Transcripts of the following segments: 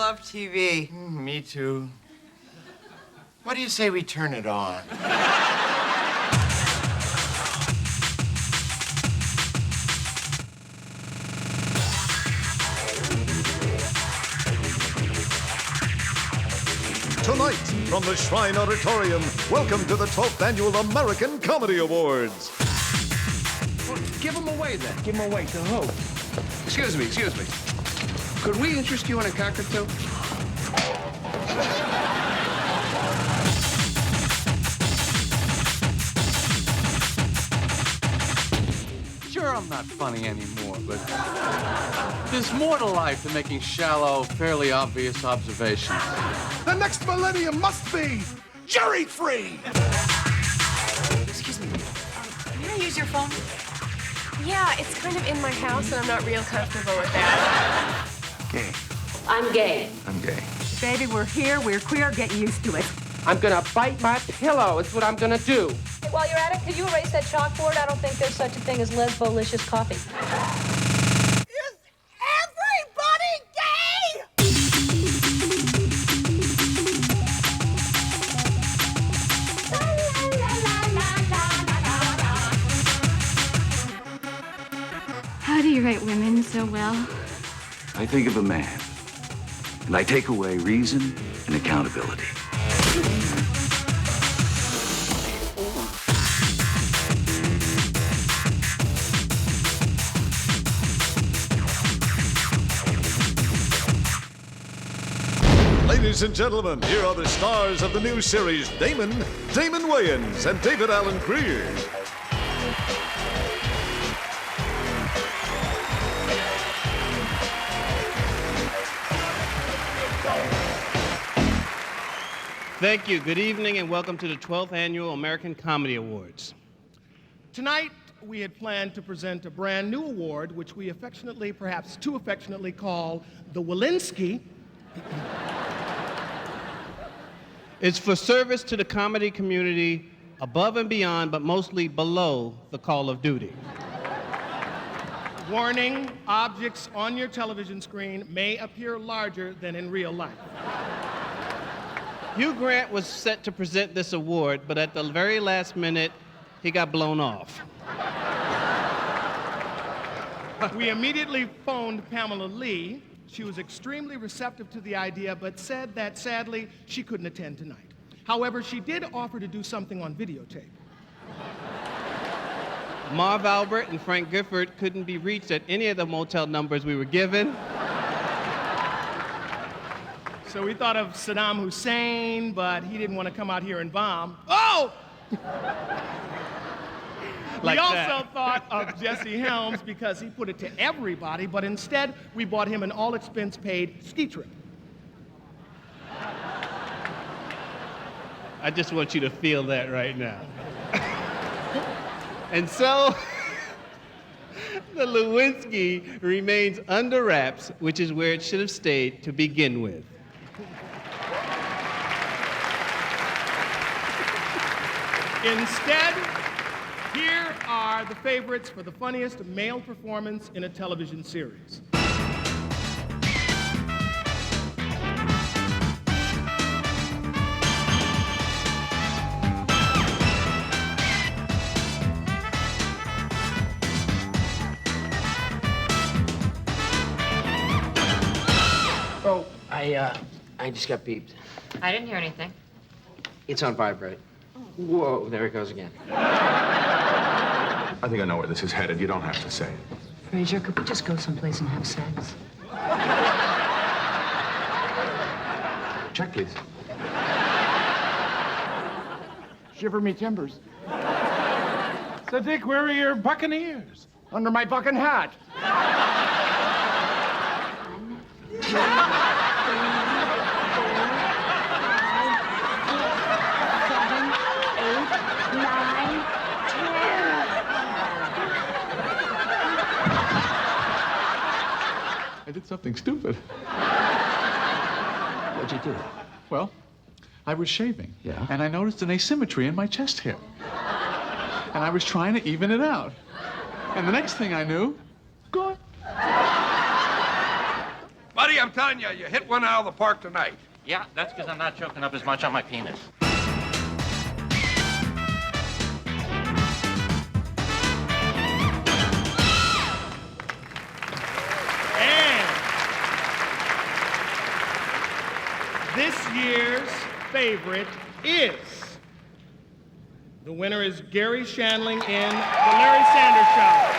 love TV. Me too. What do you say we turn it on? Tonight, from the Shrine Auditorium, welcome to the 12th Annual American Comedy Awards. Well, give them away, then. Give them away to who? Excuse me. Could we interest you in a cockatoo? Sure, I'm not funny anymore, but there's more to life than making shallow, fairly obvious observations. The next millennium must be Jerry-free! Excuse me. Can I use your phone? Yeah, it's kind of in my house, and I'm not real comfortable with that. Gay. I'm gay. I'm gay. Baby, we're here, we're queer, get used to it. I'm gonna bite my pillow. It's what I'm gonna do. Hey, while you're at it, could you erase that chalkboard? I don't think there's such a thing as lesbolicious coffee. Is everybody gay? How do you write women so well? I think of a man, and I take away reason and accountability. Ladies and gentlemen, here are the stars of the new series, Damon Wayans, and David Allen Greer. Thank you. Good evening and welcome to the 12th Annual American Comedy Awards. Tonight, we had planned to present a brand new award, which we affectionately, perhaps too affectionately, call the Walensky. It's for service to the comedy community above and beyond, but mostly below the call of duty. Warning, objects on your television screen may appear larger than in real life. Hugh Grant was set to present this award, but at the very last minute, he got blown off. We immediately phoned Pamela Lee. She was extremely receptive to the idea, but said that, sadly, she couldn't attend tonight. However, she did offer to do something on videotape. Marv Albert and Frank Gifford couldn't be reached at any of the motel numbers we were given. So we thought of Saddam Hussein, but he didn't want to come out here and bomb. Oh! Like we also that. thought of Jesse Helms because he put it to everybody, but instead we bought him an all-expense-paid ski trip. I just want you to feel that right now. And so, the Lewinsky remains under wraps, which is where it should have stayed to begin with. Instead, here are the favorites for the funniest male performance in a television series. Oh, I just got beeped. I didn't hear anything. It's on vibrate. Whoa, there it goes again. I think I know where this is headed. You don't have to say it. Fraser, could we just go someplace and have sex? Check, please. Shiver me timbers. So, Dick, where are your buccaneers? Under my bucking hat. I did something stupid. What'd you do? Well, I was shaving. Yeah? And I noticed an asymmetry in my chest hair. And I was trying to even it out. And the next thing I knew, gone. Buddy, Buddy, I'm telling you, you hit one out of the park tonight. Yeah, that's because I'm not choking up as much on my penis. And this year's favorite is... The winner is Gary Shandling in The Larry Sanders Show.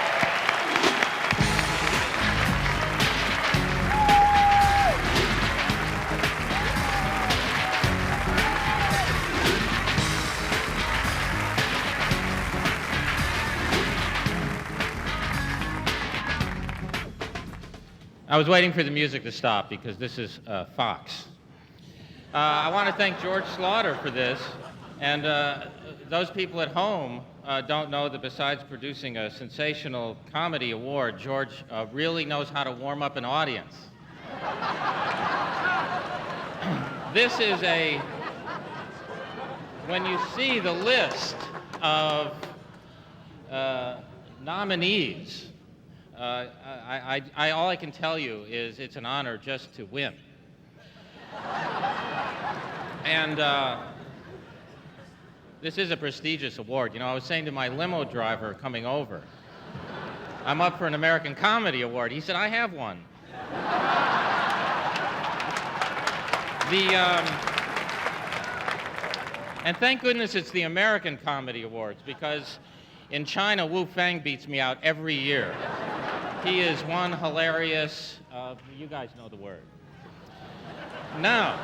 I was waiting for the music to stop because this is Fox. I want to thank George Slaughter for this, and those people at home don't know that besides producing a sensational comedy award, George really knows how to warm up an audience. This is when you see the list of nominees, all I can tell you is it's an honor just to win. And this is a prestigious award. You know, I was saying to my limo driver coming over, I'm up for an American Comedy Award. He said, I have one. And thank goodness it's the American Comedy Awards, because in China, Wu Fang beats me out every year. He is one hilarious, you guys know the word. Now,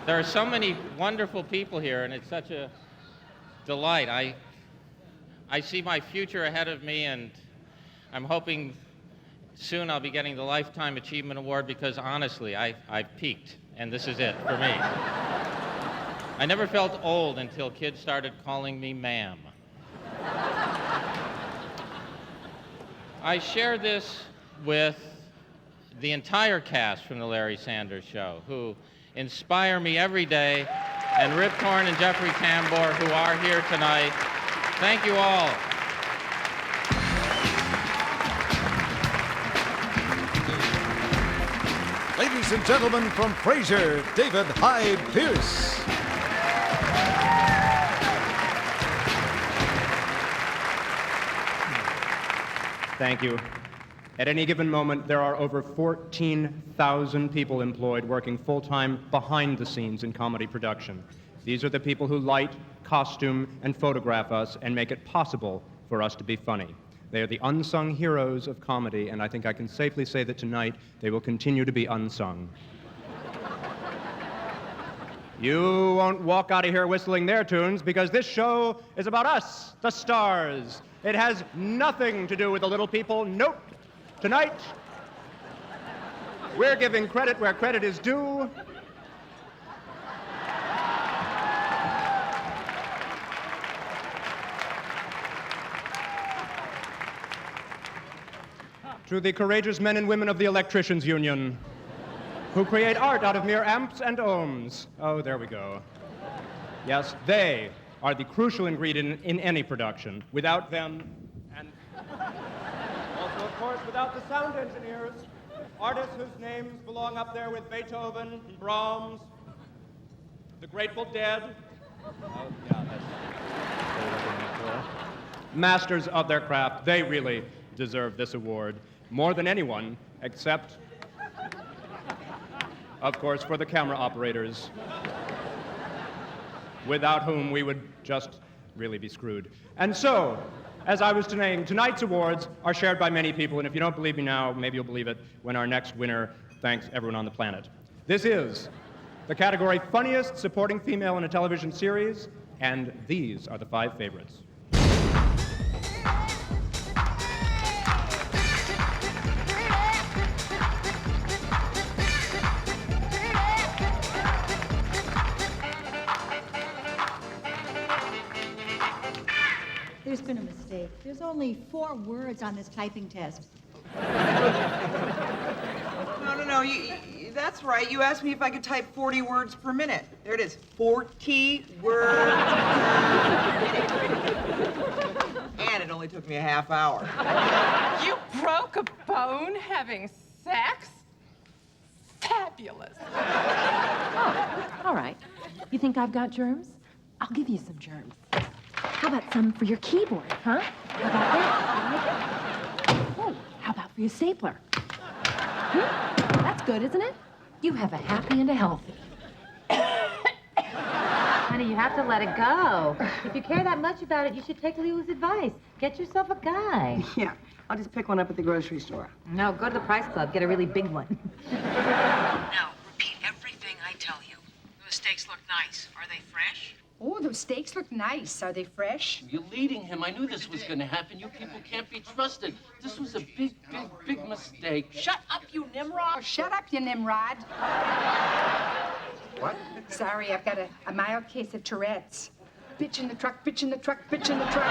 there are so many wonderful people here, and it's such a delight. I see my future ahead of me, and I'm hoping soon I'll be getting the Lifetime Achievement Award, because honestly, I've peaked, and this is it for me. I never felt old until kids started calling me ma'am. I share this with the entire cast from The Larry Sanders Show, who inspire me every day, and Rip Torn and Jeffrey Tambor, who are here tonight. Thank you all. Ladies and gentlemen, from Frasier, David Hyde Pierce. Thank you. At any given moment, there are over 14,000 people employed working full-time behind the scenes in comedy production. These are the people who light, costume, and photograph us and make it possible for us to be funny. They are the unsung heroes of comedy, and I think I can safely say that tonight they will continue to be unsung. You won't walk out of here whistling their tunes, because this show is about us, the stars. It has nothing to do with the little people. Nope. Tonight, we're giving credit where credit is due. To the courageous men and women of the Electricians Union, who create art out of mere amps and ohms. Oh, there we go. Yes, they are the crucial ingredient in any production. Without them, and also, of course, without the sound engineers, artists whose names belong up there with Beethoven, and Brahms, the Grateful Dead. Oh, yeah, that's masters of their craft. They really deserve this award more than anyone, except, of course, for the camera operators, without whom we would just really be screwed. And so, as I was saying, tonight's awards are shared by many people, and if you don't believe me now, maybe you'll believe it when our next winner thanks everyone on the planet. This is the category Funniest Supporting Female in a Television Series, and these are the 5 favorites. There's been a mistake. There's only 4 words on this typing test. No, that's right. You asked me if I could type 40 words per minute. There it is, 40 words per minute. And it only took me a half hour. You broke a bone having sex? fabulous. Oh, all right. You think I've got germs? I'll give you some germs. How about some for your keyboard, huh? How about that? Oh, how about for your stapler? That's good, isn't it? You have a happy and a healthy. Honey, you have to let it go. If you care that much about it, you should take Leo's advice. Get yourself a guy. Yeah, I'll just pick one up at the grocery store. No, go to the Price Club. Get a really big one. Now, repeat everything I tell you. The steaks look nice. Are they fresh? Oh, those steaks look nice. Are they fresh? You're leading him. I knew this was going to happen. You people can't be trusted. This was a big, big, big mistake. Shut up, you Nimrod. Shut up, you Nimrod. What? Sorry, I've got a mild case of Tourette's. Bitch in the truck, bitch in the truck, bitch in the truck.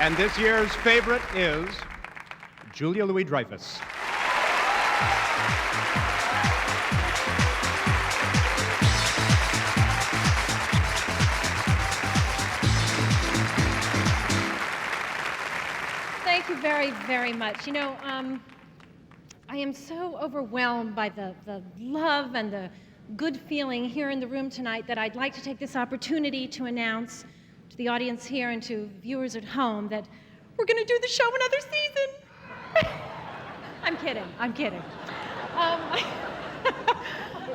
And this year's favorite is Julia Louis-Dreyfus. Thank you very, very much. You know, I am so overwhelmed by the love and the good feeling here in the room tonight that I'd like to take this opportunity to announce to the audience here and to viewers at home that we're going to do the show another season. I'm kidding. I'm kidding.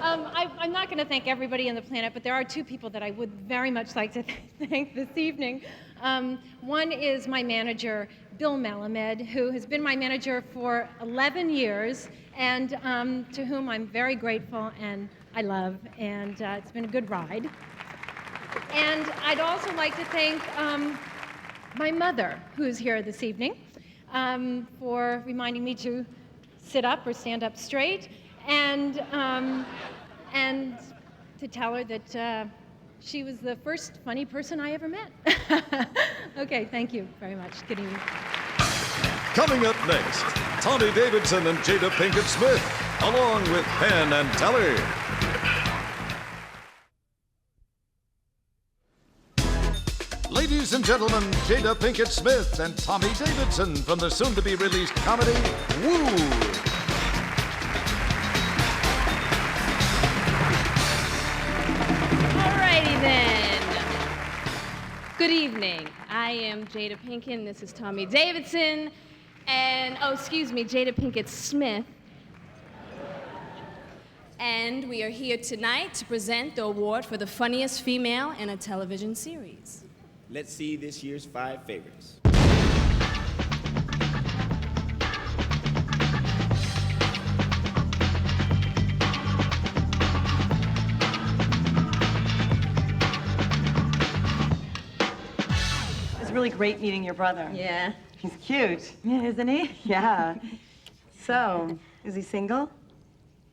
I'm not going to thank everybody on the planet, but there are two people that I would very much like to thank this evening. One is my manager, Bill Melamed, who has been my manager for 11 years, and to whom I'm very grateful and I love, and it's been a good ride. And I'd also like to thank my mother, who's here this evening, for reminding me to sit up or stand up straight, and to tell her that she was the first funny person I ever met. Okay, thank you very much. Good evening. Coming up next, Tommy Davidson and Jada Pinkett Smith, along with Penn and Teller. Ladies and gentlemen, Jada Pinkett Smith and Tommy Davidson from the soon-to-be-released comedy, Woo! Alrighty then. Good evening. I am Jada Pinkett, and this is Tommy Davidson. And, oh, excuse me, Jada Pinkett Smith. And we are here tonight to present the award for the funniest female in a television series. Let's see this year's 5 favorites. It's really great meeting your brother. Yeah. He's cute. Yeah, isn't he? Yeah. So, is he single?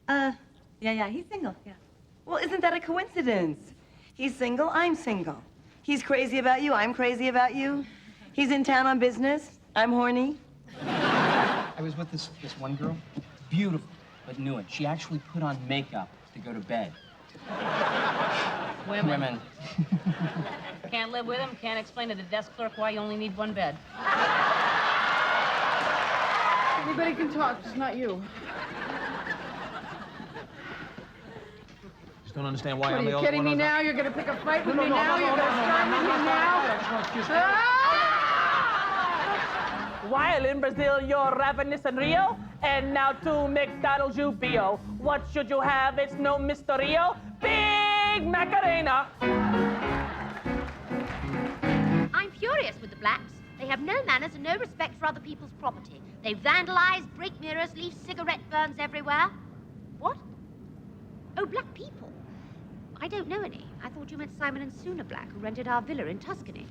Yeah, he's single, yeah. Well, isn't that a coincidence? He's single, I'm single. He's crazy about you, I'm crazy about you. He's in town on business, I'm horny. I was with this one girl, beautiful, but knew it. She actually put on makeup to go to bed. Women. Can't live with him, can't explain to the desk clerk why you only need one bed. Anybody can talk, just not you. Just don't understand why What, I'm are the you only kidding one me on now? You're gonna pick a fight with me now? You're gonna start with me now? While in Brazil, you're ravenous and Rio, and now to McDonald's you bio. What should you have? It's no misterio. Big Macarena. I'm furious with the blacks. They have no manners and no respect for other people's property. They vandalize, break mirrors, leave cigarette burns everywhere. What? Oh, black people. I don't know any. I thought you meant Simon and Suna Black, who rented our villa in Tuscany.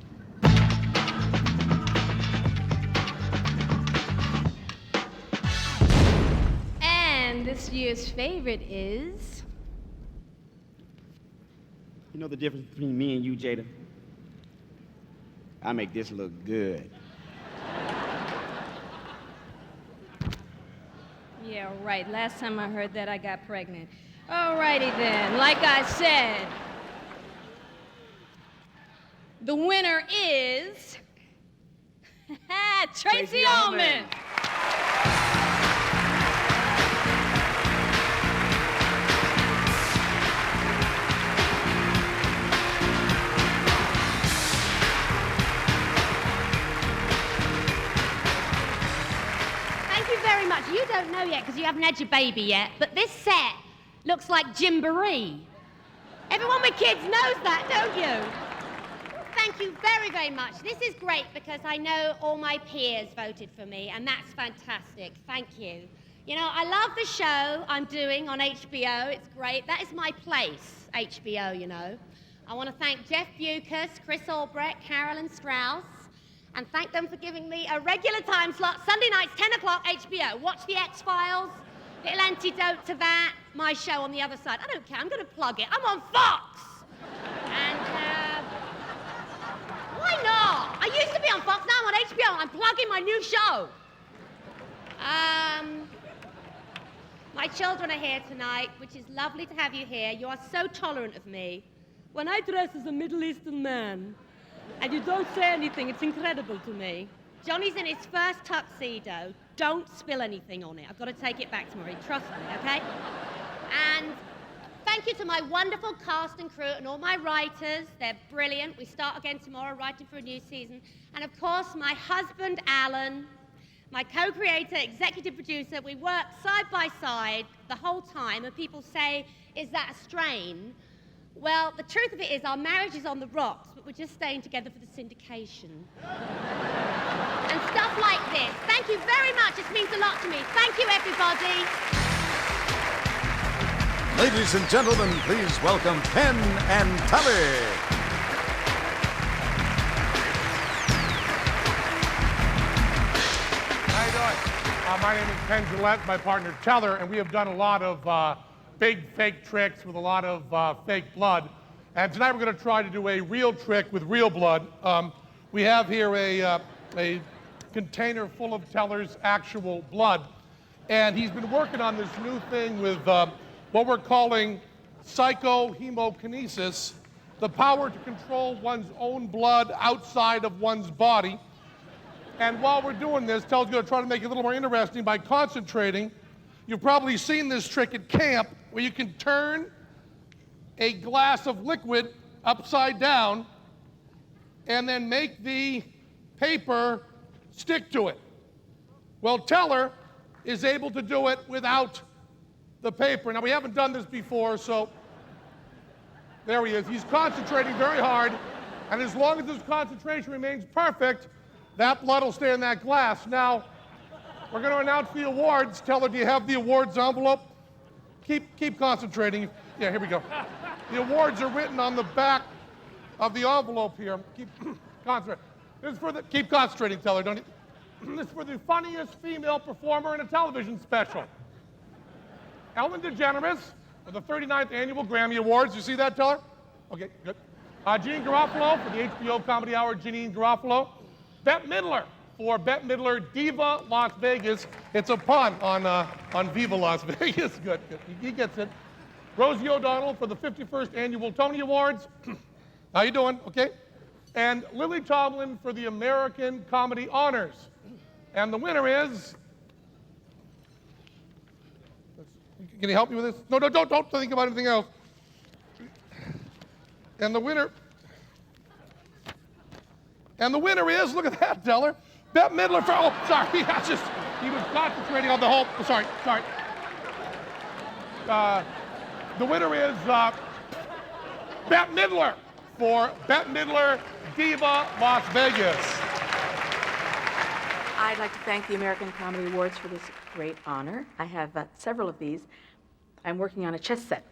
And this year's favorite is... You know the difference between me and you, Jada? I make this look good. Yeah, right. Last time I heard that, I got pregnant. Alrighty then. Like I said, the winner is Tracy Ullman. Thank you very much. You don't know yet because you haven't had your baby yet, but this set looks like Gymboree. Everyone with kids knows that, don't you? Thank you very, very much. This is great because I know all my peers voted for me, and that's fantastic. Thank you. You know, I love the show I'm doing on HBO. It's great. That is my place, HBO, you know. I want to thank Jeff Bucas, Chris Albrecht, Carolyn Strauss, and thank them for giving me a regular time slot, Sunday nights, 10 o'clock, HBO. Watch The X-Files, little antidote to that, my show on the other side. I don't care, I'm going to plug it. I'm on Fox! And, why not? I used to be on Fox, now I'm on HBO. I'm plugging my new show. My children are here tonight, which is lovely to have you here. You are so tolerant of me. When I dress as a Middle Eastern man, and you don't say anything, it's incredible to me. Johnny's in his first tuxedo. Don't spill anything on it. I've got to take it back tomorrow. Trust me, okay? And thank you to my wonderful cast and crew and all my writers. They're brilliant. We start again tomorrow, writing for a new season. And of course, my husband, Alan, my co-creator, executive producer. We work side by side the whole time, and people say, is that a strain? Well, the truth of it is our marriage is on the rocks, but we're just staying together for the syndication. And stuff like this. Thank you very much. This means a lot to me. Thank you, everybody. Ladies and gentlemen, please welcome Penn and Teller. How you doing? My name is Penn Teller, my partner Teller, and we have done a lot of big fake tricks with a lot of fake blood. And tonight we're going to try to do a real trick with real blood. We have here a container full of Teller's actual blood. And he's been working on this new thing with what we're calling psychohemokinesis, the power to control one's own blood outside of one's body. And while we're doing this, Teller's going to try to make it a little more interesting by concentrating. You've probably seen this trick at camp where you can turn a glass of liquid upside down and then make the paper stick to it. Well, Teller is able to do it without the paper. Now, we haven't done this before, so there he is. He's concentrating very hard, and as long as his concentration remains perfect, that blood will stay in that glass. Now, we're going to announce the awards. Teller, do you have the awards envelope? Keep concentrating. Yeah, here we go. The awards are written on the back of the envelope here. Keep concentrating. This is for the, keep concentrating, Teller. Don't you? This is for the funniest female performer in a television special. Ellen DeGeneres for the 39th Annual Grammy Awards. You see that, Teller? Okay, good. Jeanine Garofalo for the HBO Comedy Hour, Jeanine Garofalo. Bette Midler for Bette Midler, Diva Las Vegas. It's a pun on Viva Las Vegas. Good. He gets it. Rosie O'Donnell for the 51st Annual Tony Awards. How you doing? Okay. And Lily Tomlin for the American Comedy Honors. And the winner is... Can you help me with this? No, don't think about anything else. And the winner is, look at that, Teller. Bette Midler for, oh, sorry, he was concentrating on the whole, sorry. The winner is Bette Midler for Bette Midler, Diva Las Vegas. I'd like to thank the American Comedy Awards for this great honor. I have several of these. I'm working on a chess set.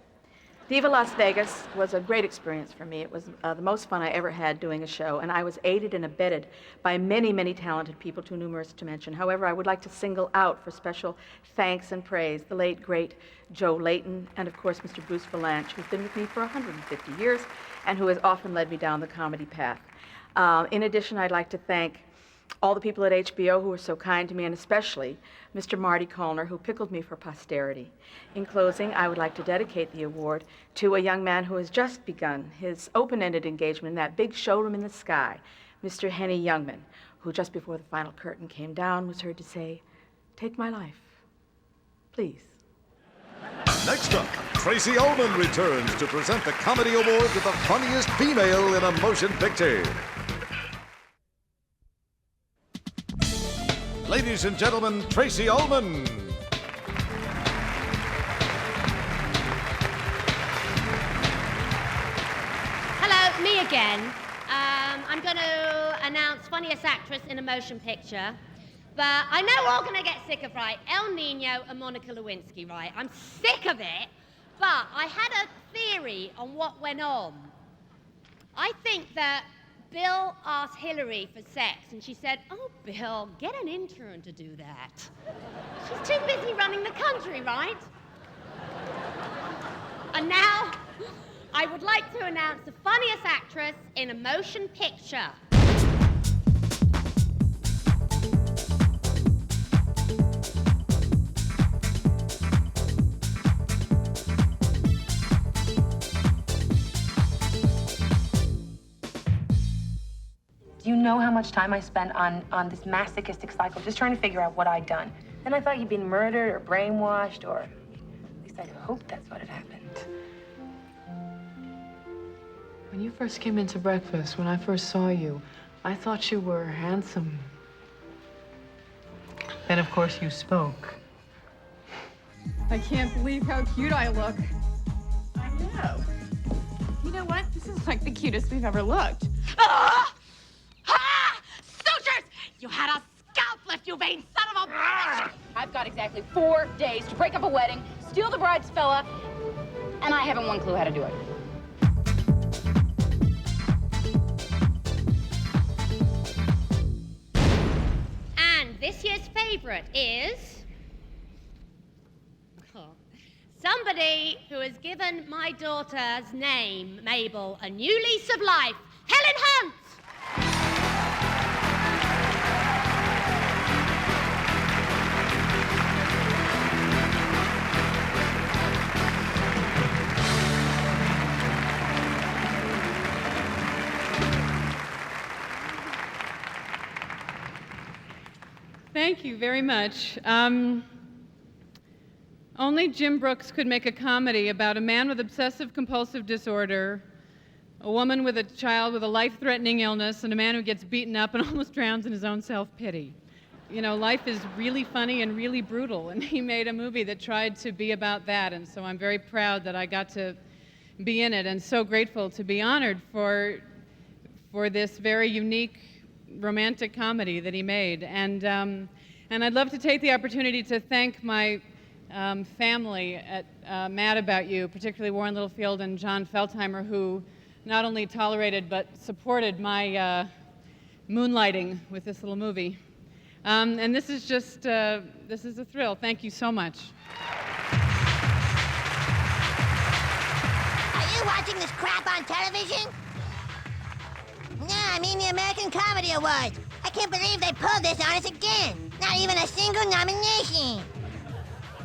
Diva Las Vegas was a great experience for me. It was the most fun I ever had doing a show, and I was aided and abetted by many, many talented people, too numerous to mention. However, I would like to single out for special thanks and praise the late, great Joe Layton, and of course, Mr. Bruce Valanche, who's been with me for 150 years and who has often led me down the comedy path. In addition, I'd like to thank all the people at HBO who were so kind to me, and especially Mr. Marty Kollner, who pickled me for posterity. In closing, I would like to dedicate the award to a young man who has just begun his open-ended engagement in that big showroom in the sky, Mr. Henny Youngman, who just before the final curtain came down was heard to say, "Take my life, please." Next up, Tracy Ullman returns to present the Comedy Award to the funniest female in a motion picture. Ladies and gentlemen, Tracy Ullman. Hello, me again. I'm going to announce funniest actress in a motion picture. But I know we're all going to get sick of, right, El Nino and Monica Lewinsky, right? I'm sick of it. But I had a theory on what went on. I think that Bill asked Hillary for sex, and she said, "Oh, Bill, get an intern to do that." She's too busy running the country, right? And now, I would like to announce the funniest actress in a motion picture. Do you know how much time I spent on this masochistic cycle just trying to figure out what I'd done? Then I thought you'd been murdered or brainwashed, or at least I hoped that's what had happened. When you first came into breakfast, when I first saw you, I thought you were handsome. Then, of course, you spoke. I can't believe how cute I look. I know. You know what? This is like the cutest we've ever looked. Ah! Ah! Sutures! You had a scalp lift, you vain son of a bitch! I've got exactly 4 days to break up a wedding, steal the bride's fella, and I haven't one clue how to do it. And this year's favorite is somebody who has given my daughter's name, Mabel, a new lease of life, Helen Hunt. Thank you very much. Only Jim Brooks could make a comedy about a man with obsessive-compulsive disorder, a woman with a child with a life-threatening illness, and a man who gets beaten up and almost drowns in his own self-pity. You know, life is really funny and really brutal, and he made a movie that tried to be about that, and so I'm very proud that I got to be in it, and so grateful to be honored for this very unique romantic comedy that he made. And I'd love to take the opportunity to thank my family at Mad About You, particularly Warren Littlefield and John Feldheimer, who not only tolerated but supported my moonlighting with this little movie. And this is just, this is a thrill. Thank you so much. Are you watching this crap on television? No, I mean the American Comedy Awards. I can't believe they pulled this on us again. Not even a single nomination.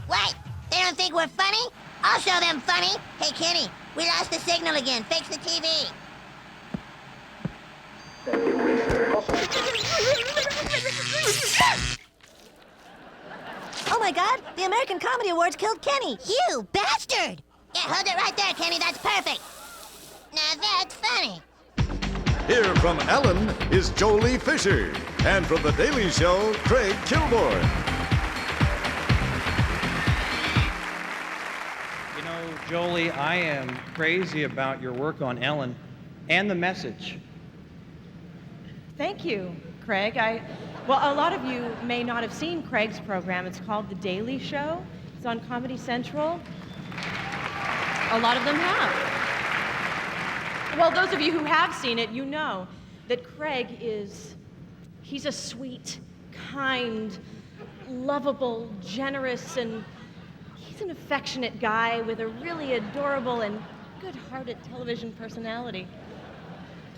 What? They don't think we're funny? I'll show them funny. Hey, Kenny, we lost the signal again. Fix the TV. Oh my God, the American Comedy Awards killed Kenny. You bastard! Yeah, hold it right there, Kenny. That's perfect. Now that's funny. Here from Ellen is Jolie Fisher. And from The Daily Show, Craig Kilborn. You know, Jolie, I am crazy about your work on Ellen and the message. Thank you, Craig. Well, a lot of you may not have seen Craig's program. It's called The Daily Show. It's on Comedy Central. A lot of them have. Well, those of you who have seen it, you know that Craig he's a sweet, kind, lovable, generous, and he's an affectionate guy with a really adorable and good-hearted television personality.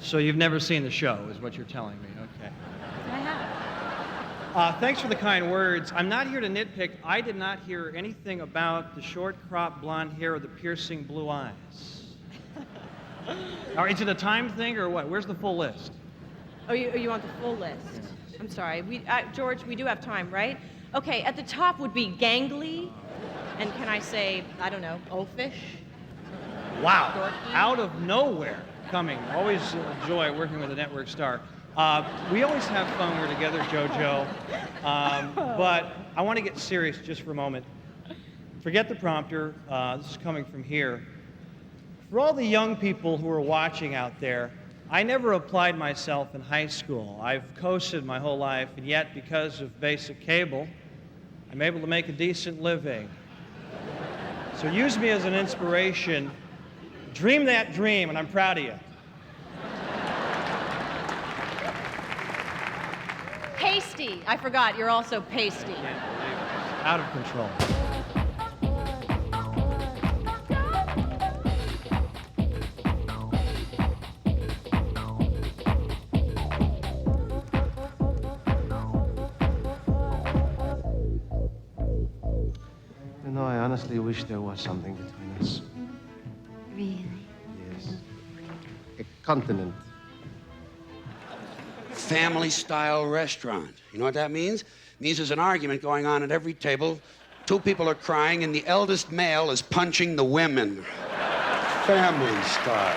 So you've never seen the show, is what you're telling me. Okay. I have. Thanks for the kind words. I'm not here to nitpick. I did not hear anything about the short crop blonde hair or the piercing blue eyes. Is it a time thing or what? Where's the full list? Oh, you want the full list? I'm sorry. George, we do have time, right? Okay, at the top would be gangly. And can I say, I don't know, oafish? Wow. Dorky? Out of nowhere coming. Always a joy working with a network star. We always have fun when we're together, JoJo. But I want to get serious just for a moment. Forget the prompter. This is coming from here. For all the young people who are watching out there, I never applied myself in high school. I've coasted my whole life, and yet because of basic cable, I'm able to make a decent living. So use me as an inspiration. Dream that dream, and I'm proud of you. Pasty. I forgot, you're also pasty. Out of control. You know, I honestly wish there was something between us. Really? Yes. A continent. Family-style restaurant. You know what that means? It means there's an argument going on at every table. Two people are crying, and the eldest male is punching the women. Family style.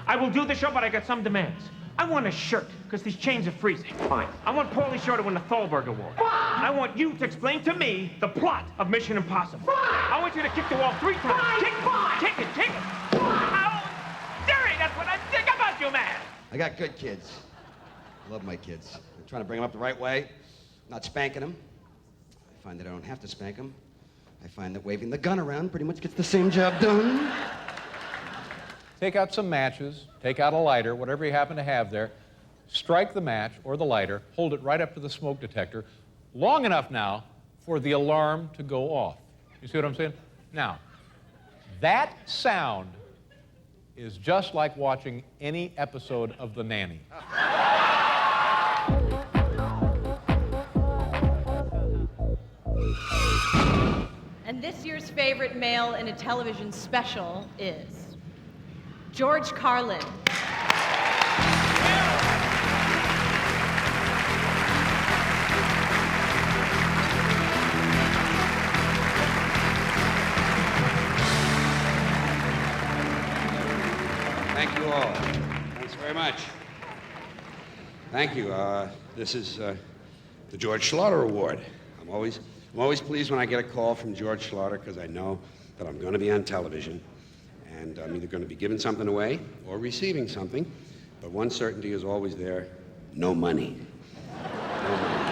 I will do the show, but I got some demands. I want a shirt, because these chains are freezing. Fine. I want Paulie Shore to win the Thalberg Award. Fine. I want you to explain to me the plot of Mission Impossible. Fine. I want you to kick the wall 3 times. Fine. Kick it, kick it, kick it. Fine. Jerry, that's what I think about you, man. I got good kids. I love my kids. I'm trying to bring them up the right way, not spanking them. I find that I don't have to spank them. I find that waving the gun around pretty much gets the same job done. Take out some matches, take out a lighter, whatever you happen to have there, strike the match or the lighter, hold it right up to the smoke detector, long enough now for the alarm to go off. You see what I'm saying? Now, that sound is just like watching any episode of The Nanny. And this year's favorite male in a television special is George Carlin. Thank you all. Thanks very much. Thank you. This is the George Schlatter Award. I'm always pleased when I get a call from George Schlatter because I know that I'm going to be on television. And I'm either going to be giving something away or receiving something. But one certainty is always there: no money. No money.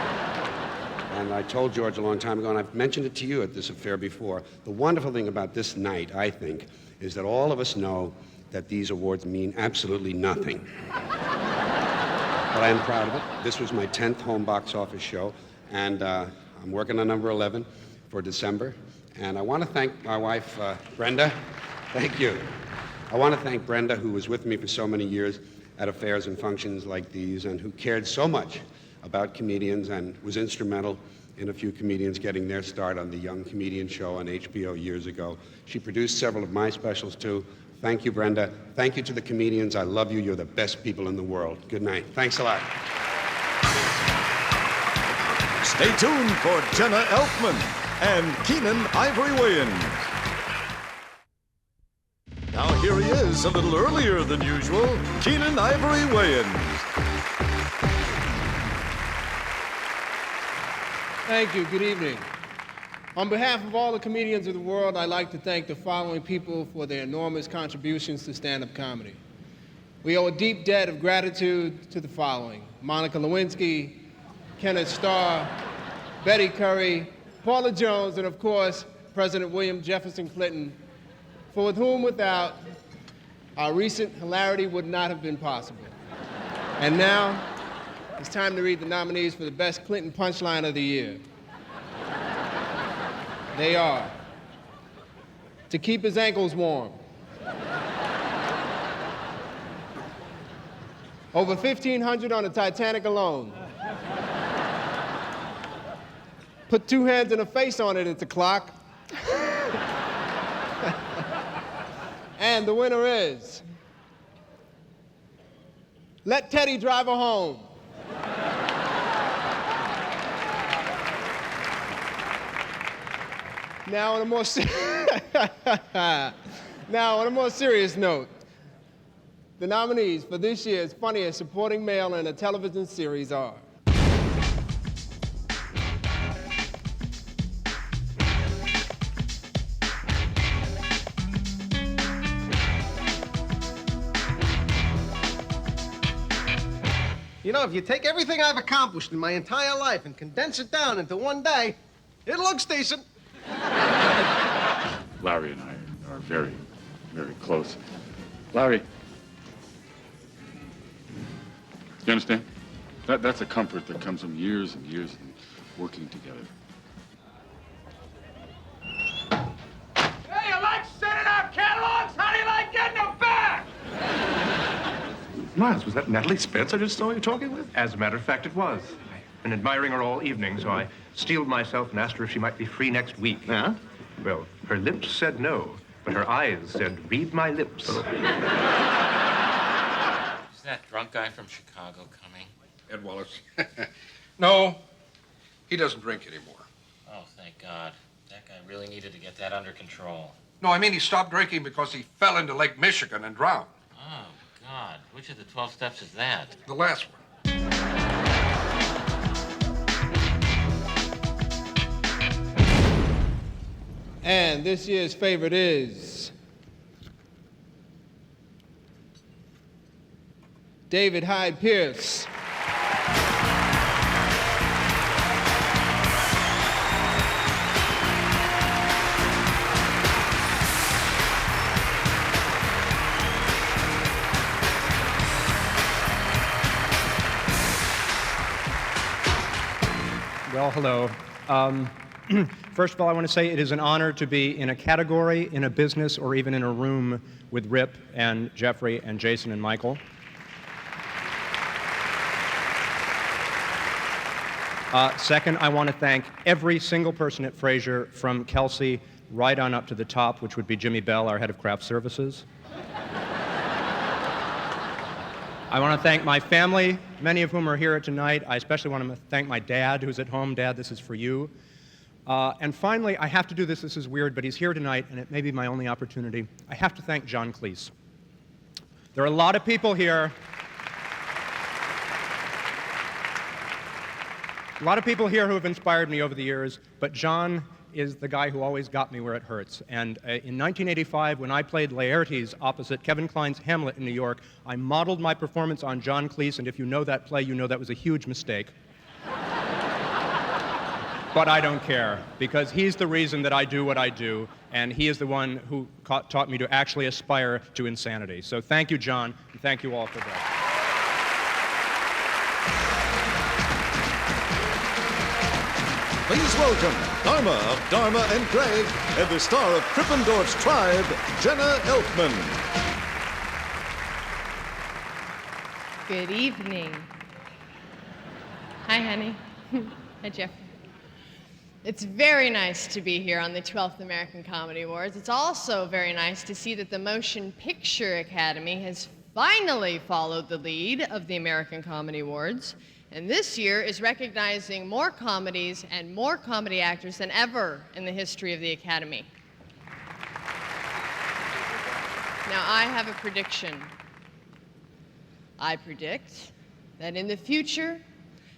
And I told George a long time ago, and I've mentioned it to you at this affair before, the wonderful thing about this night, I think, is that all of us know that these awards mean absolutely nothing. But I am proud of it. This was my 10th home box office show, and I'm working on number 11 for December. And I want to thank my wife, Brenda. Thank you. I want to thank Brenda, who was with me for so many years at affairs and functions like these, and who cared so much about comedians and was instrumental in a few comedians getting their start on the Young Comedian Show on HBO years ago. She produced several of my specials, too. Thank you, Brenda. Thank you to the comedians. I love you. You're the best people in the world. Good night. Thanks a lot. Stay tuned for Jenna Elfman and Keenan Ivory Wayans. Now here he is, a little earlier than usual, Keenan Ivory Wayans. Thank you. Good evening. On behalf of all the comedians of the world, I'd like to thank the following people for their enormous contributions to stand-up comedy. We owe a deep debt of gratitude to the following: Monica Lewinsky, Kenneth Starr, Betty Curry, Paula Jones, and of course, President William Jefferson Clinton, for with whom without our recent hilarity would not have been possible. And now, it's time to read the nominees for the best Clinton punchline of the year. They are: to keep his ankles warm, over 1,500 on the Titanic alone, put 2 hands and a face on it, it's a clock. And the winner is, let Teddy drive her home. Now, on a more serious note, the nominees for this year's Funniest Supporting Male in a Television Series are... You know, if you take everything I've accomplished in my entire life and condense it down into one day, it looks decent. Larry and I are very, very close. Larry, you understand? That's a comfort that comes from years and years of working together. Hey, you like sending out catalogs? How do you like getting them back? Miles, was that Natalie Spence I just saw you talking with? As a matter of fact, it was. I've been admiring her all evening, so I steeled myself and asked her if she might be free next week. Yeah? Well, her lips said no, but her eyes said, read my lips. Is that drunk guy from Chicago coming? Ed Wallace. No, he doesn't drink anymore. Oh, thank God. That guy really needed to get that under control. No, I mean he stopped drinking because he fell into Lake Michigan and drowned. Oh, God. Which of the 12 steps is that? The last one. And this year's favorite is... David Hyde Pierce. Well, hello. First of all, I want to say it is an honor to be in a category, in a business, or even in a room with Rip and Jeffrey and Jason and Michael. Second, I want to thank every single person at Frasier, from Kelsey right on up to the top, which would be Jimmy Bell, our head of craft services. I want to thank my family, many of whom are here tonight. I especially want to thank my dad, who's at home. Dad, this is for you. And finally, I have to do this. This is weird, but he's here tonight, and it may be my only opportunity. I have to thank John Cleese. There are a lot of people here. A lot of people here who have inspired me over the years, but John is the guy who always got me where it hurts. And in 1985, when I played Laertes opposite Kevin Kline's Hamlet in New York, I modeled my performance on John Cleese, and if you know that play, you know that was a huge mistake. But I don't care, because he's the reason that I do what I do, and he is the one who taught me to actually aspire to insanity. So thank you, John, and thank you all for that. Please welcome Dharma of Dharma and Greg and the star of Krippendorf's Tribe, Jenna Elfman. Good evening. Hi, honey. Hi, Jeffrey. It's very nice to be here on the 12th American Comedy Awards. It's also very nice to see that the Motion Picture Academy has finally followed the lead of the American Comedy Awards, and this year is recognizing more comedies and more comedy actors than ever in the history of the Academy. Now, I have a prediction. I predict that in the future,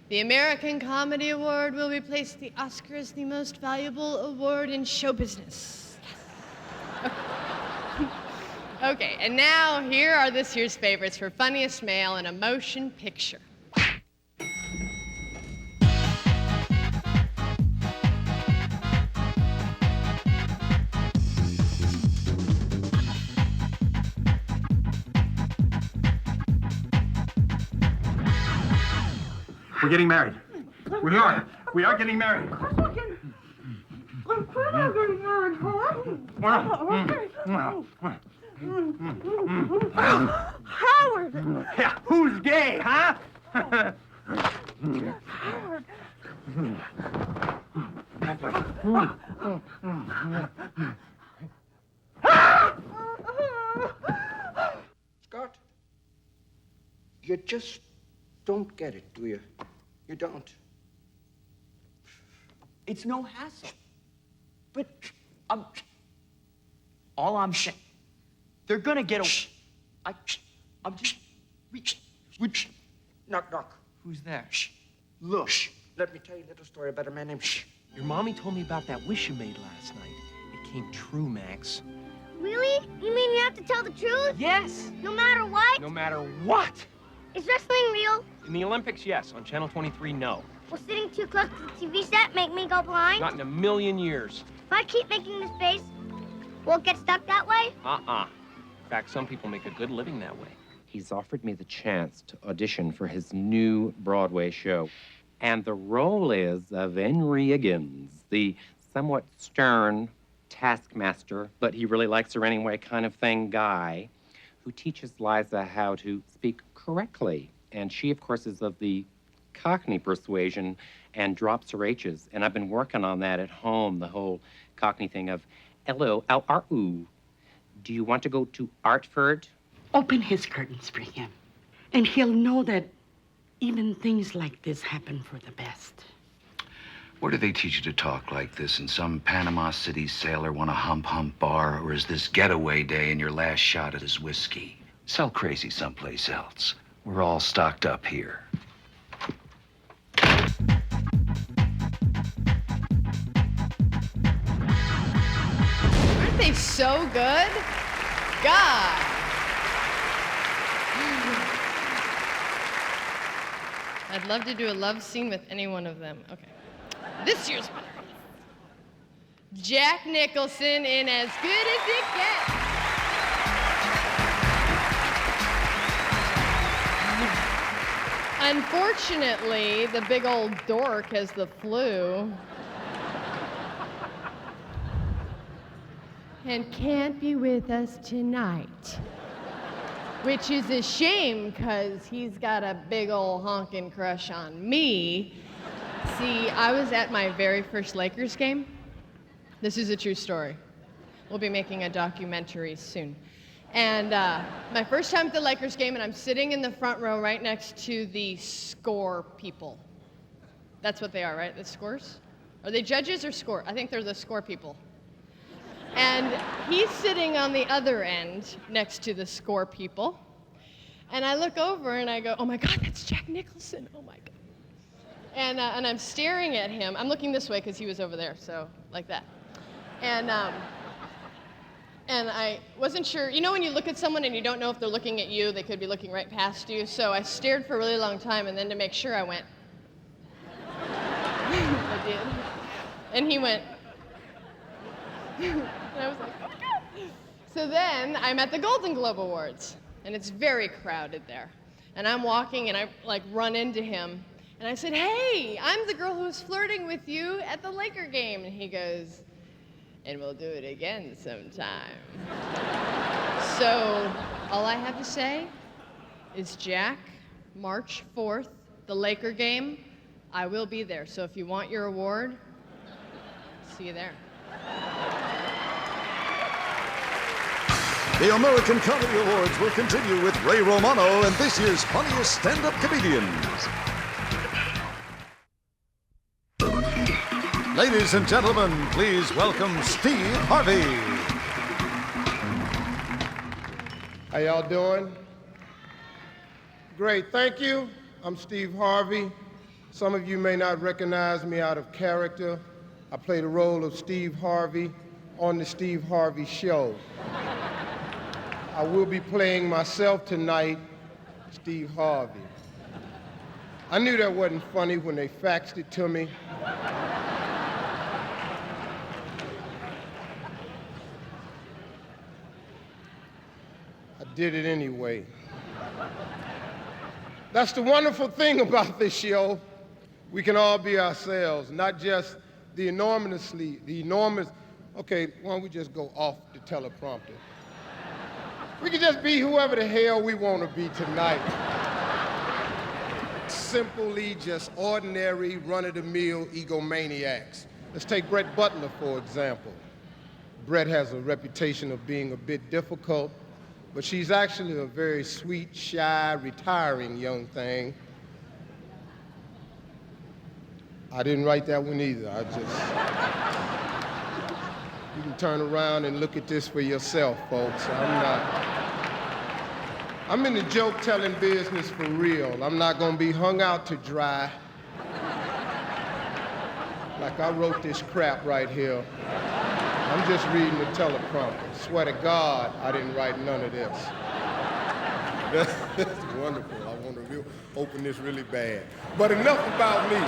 the American Comedy Award will replace the Oscar as the most valuable award in show business. Yes. Okay, and now here are this year's favorites for funniest male in a motion picture. We're getting married. We are. We are getting married. Howard! Yeah, who's gay, huh? Howard! Scott, you just don't get it, do you? You don't. It's no hassle. But All I'm saying, they're gonna get a. I'm just. Knock. Who's there? Look, let me tell you a little story about a man named Your mommy told me about that wish you made last night. It came true, Max. Really? You mean you have to tell the truth? Yes. No matter what? No matter what. Is wrestling real? In the Olympics, yes. On Channel 23, no. Will sitting too close to the TV set make me go blind? Not in a million years. If I keep making this face, will it get stuck that way? In fact, some people make a good living that way. He's offered me the chance to audition for his new Broadway show. And the role is of Henry Higgins, the somewhat stern taskmaster, but he really likes her anyway kind of thing guy, who teaches Liza how to speak correctly. And she, of course, is of the Cockney persuasion and drops her H's. And I've been working on that at home, the whole Cockney thing of, hello, how are you? Do you want to go to Artford? Open his curtains for him, and he'll know that even things like this happen for the best. Where do they teach you to talk like this? In some Panama City sailor want a hump bar, or is this getaway day and your last shot at his whiskey? Sell crazy someplace else. We're all stocked up here. Aren't they so good? God. I'd love to do a love scene with any one of them. Okay. This year's winner. Jack Nicholson in As Good as It Gets. Unfortunately, the big old dork has the flu. And can't be with us tonight. Which is a shame, because he's got a big old honkin' crush on me. See, I was at my very first Lakers game. This is a true story. We'll be making a documentary soon. And my first time at the Lakers game, and I'm sitting in the front row right next to the score people. That's what they are, right? The scores? Are they judges or score? I think they're the score people. And he's sitting on the other end next to the score people. And I look over and I go, oh my God, that's Jack Nicholson. Oh my God. And I'm staring at him. I'm looking this way because he was over there, so like that. And I wasn't sure. You know when you look at someone and you don't know if they're looking at you, they could be looking right past you. So I stared for a really long time, and then to make sure I went. I did. And he went. And I was like, oh my God. So then I'm at the Golden Globe Awards, and it's very crowded there. And I'm walking, and I like run into him, and I said, hey, I'm the girl who was flirting with you at the Laker game. And he goes, and we'll do it again sometime. So all I have to say is, Jack, March 4th, the Laker game, I will be there. So if you want your award, see you there. The American Comedy Awards will continue with Ray Romano and this year's funniest stand-up comedians. Ladies and gentlemen, please welcome Steve Harvey. How y'all doing? Great, thank you. I'm Steve Harvey. Some of you may not recognize me out of character. I play the role of Steve Harvey on the Steve Harvey Show. I will be playing myself tonight, Steve Harvey. I knew that wasn't funny when they faxed it to me. I did it anyway. That's the wonderful thing about this show. We can all be ourselves, not just the enormous, okay, why don't we just go off the teleprompter? We can just be whoever the hell we want to be tonight. Simply just ordinary, run-of-the-mill egomaniacs. Let's take Brett Butler, for example. Brett has a reputation of being a bit difficult, but she's actually a very sweet, shy, retiring young thing. I didn't write that one either. You can turn around and look at this for yourself, folks. I'm in the joke-telling business for real. I'm not gonna be hung out to dry. Like I wrote this crap right here. I'm just reading the teleprompter. Swear to God, I didn't write none of this. That's wonderful. I want to open this really bad. But enough about me.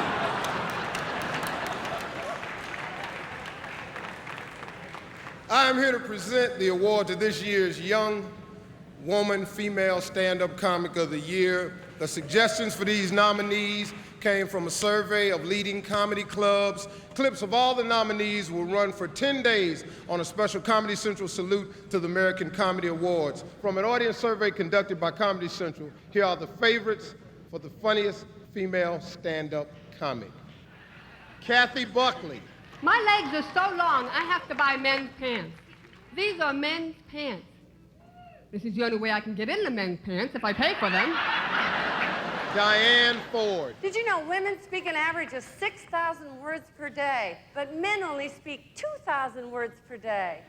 I am here to present the award to this year's Young Woman Female Stand-Up Comic of the Year. The suggestions for these nominees came from a survey of leading comedy clubs. Clips of all the nominees will run for 10 days on a special Comedy Central salute to the American Comedy Awards. From an audience survey conducted by Comedy Central, here are the favorites for the funniest female stand-up comic. Kathy Buckley. My legs are so long, I have to buy men's pants. These are men's pants. This is the only way I can get in the men's pants if I pay for them. Diane Ford. Did you know women speak an average of 6,000 words per day, but men only speak 2,000 words per day?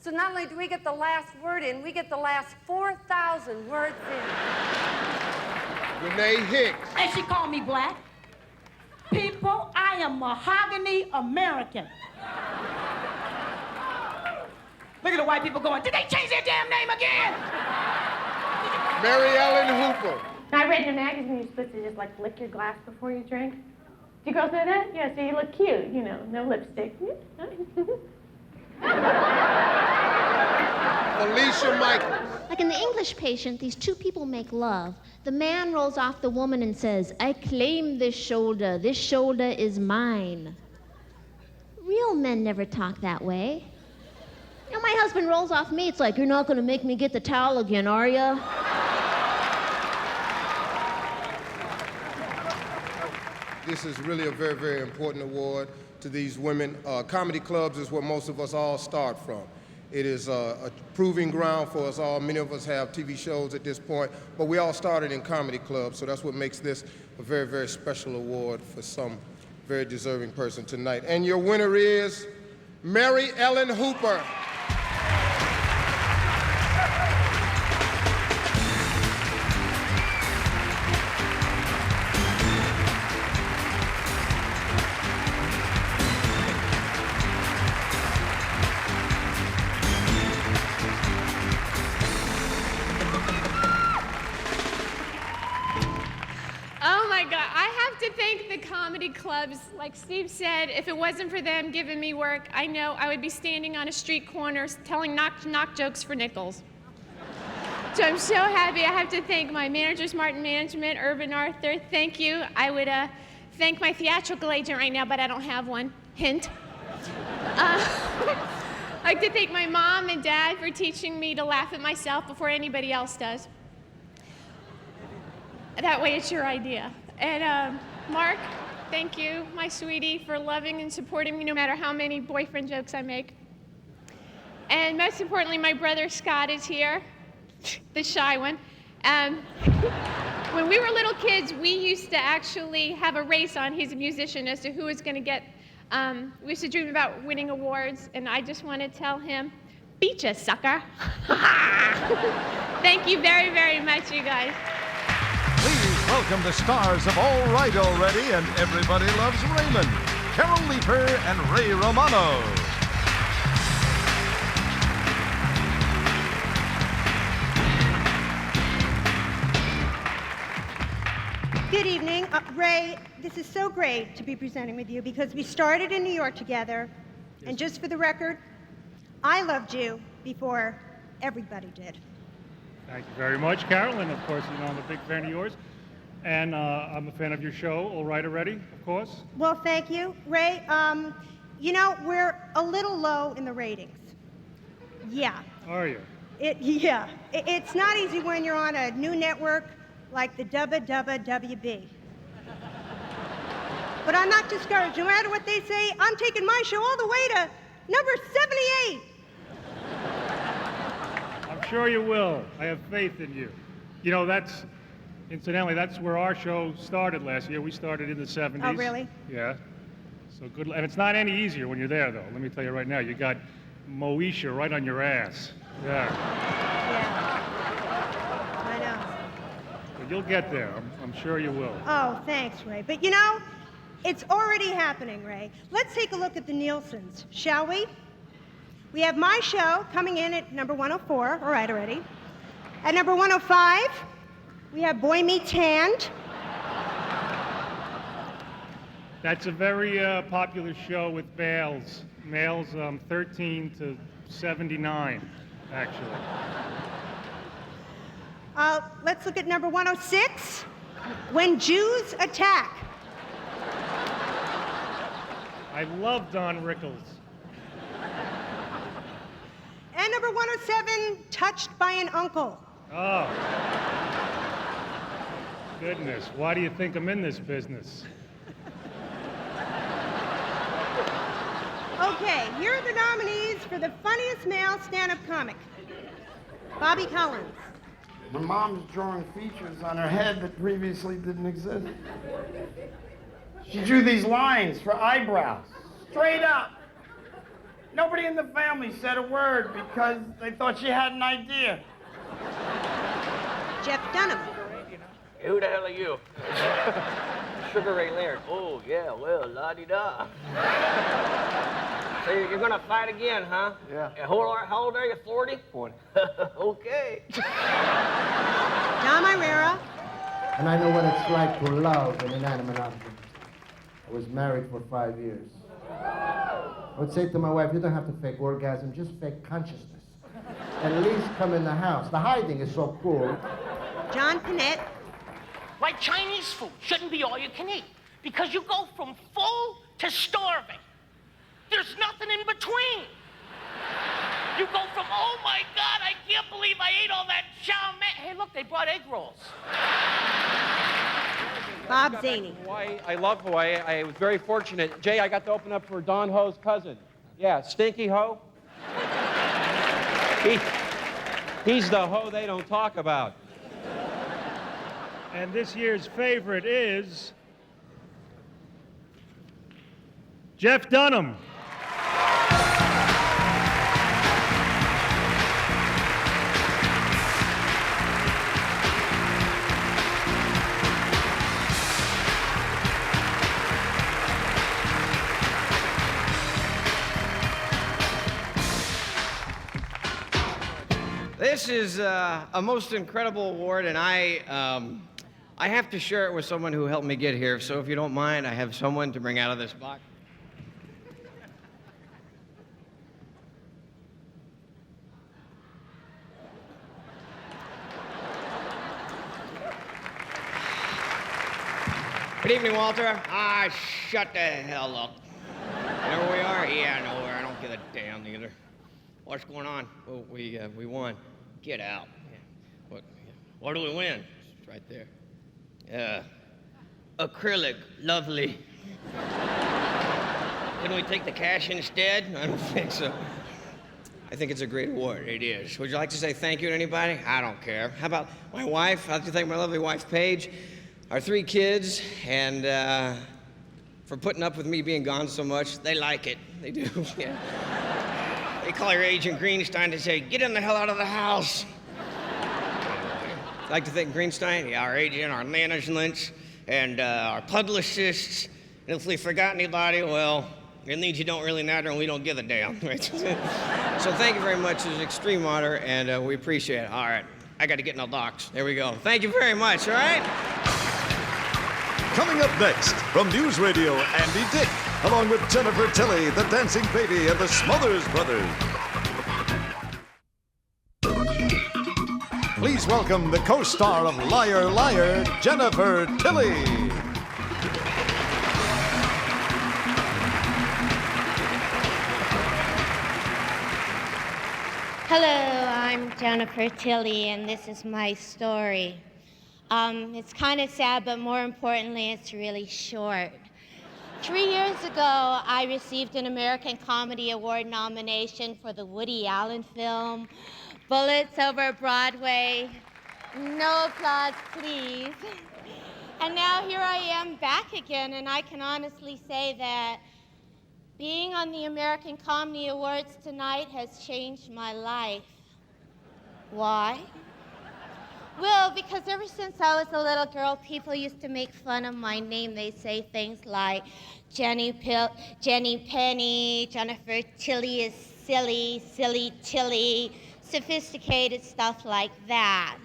So not only do we get the last word in, we get the last 4,000 words in. Renee Hicks. And she called me black. People, I am mahogany American. Look at the white people going, did they change their damn name again? Mary Ellen Hooper. I read in a magazine you're supposed to just like lick your glass before you drink. Do you girls know that? Yeah, so you look cute, you know, no lipstick. Alicia Michaels. Like in The English Patient, these two people make love. The man rolls off the woman and says, I claim this shoulder. This shoulder is mine. Real men never talk that way. You know, my husband rolls off me. It's like, you're not going to make me get the towel again, are you? This is really a very, very important award to these women. Comedy clubs is where most of us all start from. It is a proving ground for us all. Many of us have TV shows at this point, but we all started in comedy clubs, so that's what makes this a very, very special award for some very deserving person tonight. And your winner is Mary Ellen Hooper. Comedy clubs, like Steve said, if it wasn't for them giving me work, I know I would be standing on a street corner telling knock jokes for nickels. So I'm so happy. I have to thank my managers, Martin Management, Urban Arthur. Thank you. I would thank my theatrical agent right now, but I don't have one. Hint. I'd like to thank my mom and dad for teaching me to laugh at myself before anybody else does. That way it's your idea. And Mark, thank you, my sweetie, for loving and supporting me no matter how many boyfriend jokes I make. And most importantly, my brother Scott is here, the shy one. When we were little kids, we used to actually have a race on, he's a musician, as to who was going to get, we used to dream about winning awards, and I just want to tell him, beat ya, sucker. Thank you very, very much, you guys. Please welcome the stars of All Right Already and Everybody Loves Raymond, Carol Leeper and Ray Romano. Good evening. Ray, this is so great to be presenting with you because we started in New York together, and just for the record, I loved you before everybody did. Thank you very much, Carol, and of course, you know I'm a big fan of yours. And I'm a fan of your show, All Right Already, of course. Well, thank you. Ray, you know, we're a little low in the ratings. Yeah. Are you? Yeah. It's not easy when you're on a new network like the WWWB. But I'm not discouraged. No matter what they say, I'm taking my show all the way to number 78. I'm sure you will. I have faith in you. You know, incidentally, that's where our show started last year. We started in the 70s. Oh, really? Yeah. So good. And it's not any easier when you're there, though. Let me tell you right now. You got Moesha right on your ass. Yeah. I know. But you'll get there. I'm sure you will. Oh, thanks, Ray. But you know, it's already happening, Ray. Let's take a look at the Nielsen's, shall we? We have my show coming in at number 104. All right, already. At number 105, we have Boy Meets Hand. That's a very popular show with males. Males 13 to 79, actually. Let's look at number 106, When Jews Attack. I love Don Rickles. And number 107, Touched by an Uncle. Oh. Goodness, why do you think I'm in this business? Okay, here are the nominees for the funniest male stand-up comic. Bobby Collins. My mom's drawing features on her head that previously didn't exist. She drew these lines for eyebrows, straight up. Nobody in the family said a word because they thought she had an idea. Jeff Dunham. Hey, who the hell are you? Sugar Ray Leonard. Oh, yeah, well, la-di-da. So you're gonna fight again, huh? Yeah. How old are you, 40? 40. Okay. Dom Irera. And I know what it's like to love an inanimate object. I was married for 5 years. I would say to my wife, you don't have to fake orgasm, just fake consciousness. At least come in the house. The hiding is so cool. John Panette. Why, Chinese food shouldn't be all you can eat, because you go from full to starving. There's nothing in between. You go from, oh my God, I can't believe I ate all that chow mein. Hey, look, they brought egg rolls. Bob Zaney. Hawaii. I love Hawaii. I was very fortunate. Jay, I got to open up for Don Ho's cousin. Yeah, Stinky Ho. He's the ho they don't talk about. And this year's favorite is Jeff Dunham. This is a most incredible award, and I have to share it with someone who helped me get here. So if you don't mind, I have someone to bring out of this box. Good evening, Walter. Ah, shut the hell up. You know where we are? Yeah, nowhere. I don't give a damn either. What's going on? Oh, we won. Get out. Yeah. What do we win? It's right there. Acrylic, lovely. Can we take the cash instead? I don't think so. I think it's a great award. It is. Would you like to say thank you to anybody? I don't care. How about my wife? I'd like to thank my lovely wife, Paige, our 3 kids, and for putting up with me being gone so much. They like it. They do. Yeah. They call your agent Greenstein to say, get in the hell out of the house. I'd like to thank Greenstein, yeah, our agent, our management, and our publicists. And if we forgot anybody, well, it means you don't really matter and we don't give a damn. Right? So thank you very much. It's an extreme honor, and we appreciate it. All right, I got to get in the docks. There we go. Thank you very much, all right? Coming up next, from News Radio, Andy Dick, along with Jennifer Tilly, the Dancing Baby, and the Smothers Brothers. Please welcome the co-star of Liar, Liar, Jennifer Tilly. Hello, I'm Jennifer Tilly, and this is my story. It's kind of sad, but more importantly, it's really short. 3 years ago, I received an American Comedy Award nomination for the Woody Allen film, Bullets Over Broadway. No applause, please. And now here I am back again, and I can honestly say that Being on the American Comedy Awards tonight has changed my life. Why? Well, because ever since I was a little girl, people used to make fun of my name. They say things like, Jenny Penny, Jennifer Tilly is silly, silly Tilly, sophisticated stuff like that.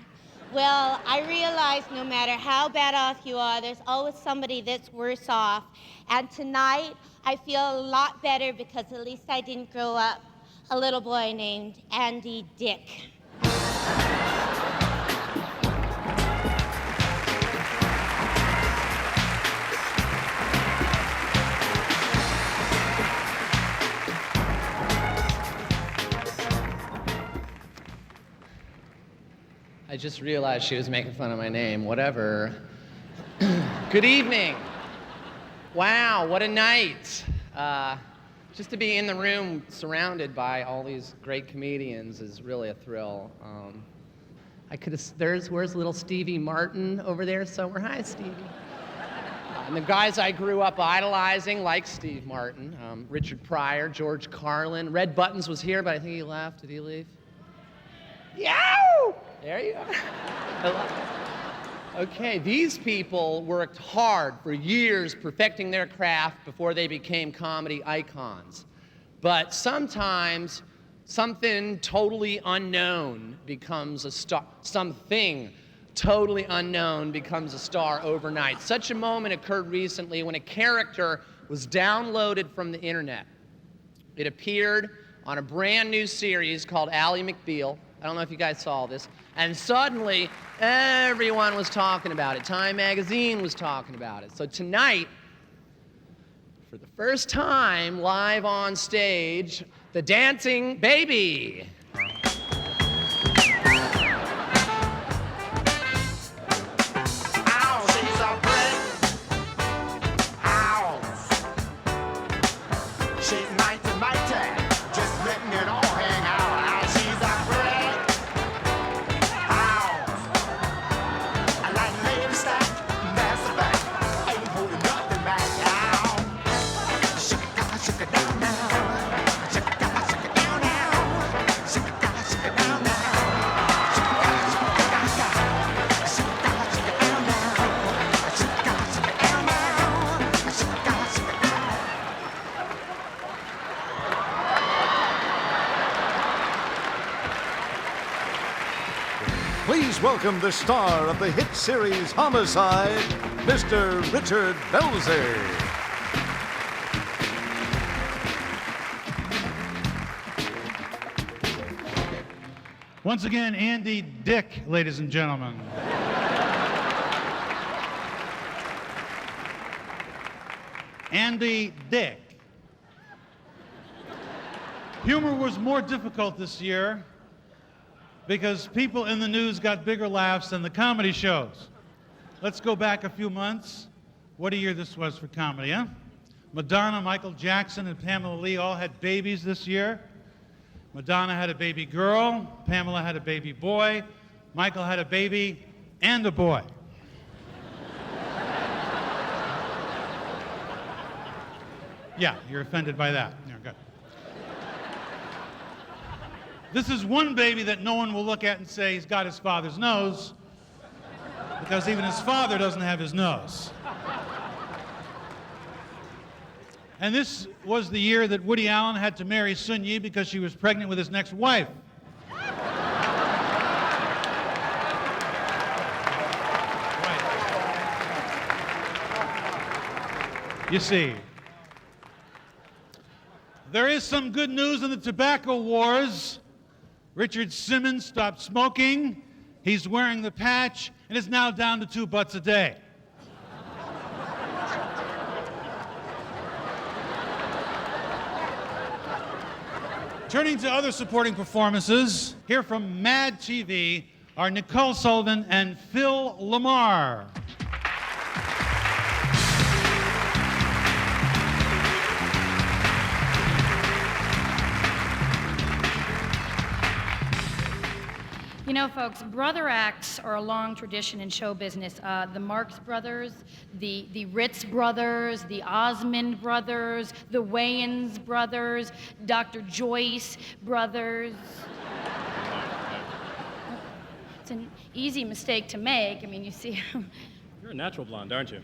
Well, I realize no matter how bad off you are, there's always somebody that's worse off. And tonight, I feel a lot better because at least I didn't grow up a little boy named Andy Dick. I just realized she was making fun of my name. Whatever. Good evening. Wow, what a night. Just to be in the room surrounded by all these great comedians is really a thrill. Where's little Stevie Martin over there somewhere? Hi, Stevie. And the guys I grew up idolizing, like Steve Martin, Richard Pryor, George Carlin. Red Buttons was here, but I think he left. Did he leave? Yow! There you are. Okay, these people worked hard for years perfecting their craft before they became comedy icons. But sometimes something totally unknown becomes a star. Something totally unknown becomes a star overnight. Such a moment occurred recently when a character was downloaded from the internet. It appeared on a brand new series called Ally McBeal. I don't know if you guys saw this. And suddenly, everyone was talking about it. Time magazine was talking about it. So tonight, for the first time, live on stage, the Dancing Baby. Please welcome the star of the hit series Homicide, Mr. Richard Belzer. Once again, Andy Dick, ladies and gentlemen. Andy Dick. Humor was more difficult this year because people in the news got bigger laughs than the comedy shows. Let's go back a few months. What a year this was for comedy, huh? Madonna, Michael Jackson, and Pamela Lee all had babies this year. Madonna had a baby girl, Pamela had a baby boy, Michael had a baby and a boy. Yeah, you're offended by that. Yeah, good. This is one baby that no one will look at and say he's got his father's nose, because even his father doesn't have his nose. And this was the year that Woody Allen had to marry Sun Yi because she was pregnant with his next wife. Right. You see, there is some good news in the tobacco wars. Richard Simmons stopped smoking, he's wearing the patch, and is now down to 2 butts a day. Turning to other supporting performances, here from Mad TV are Nicole Sullivan and Phil Lamar. You know, folks, brother acts are a long tradition in show business. The Marx Brothers, the Ritz Brothers, the Osmond Brothers, the Wayans Brothers, Dr. Joyce Brothers. It's an easy mistake to make. I mean, you see. You're a natural blonde, aren't you?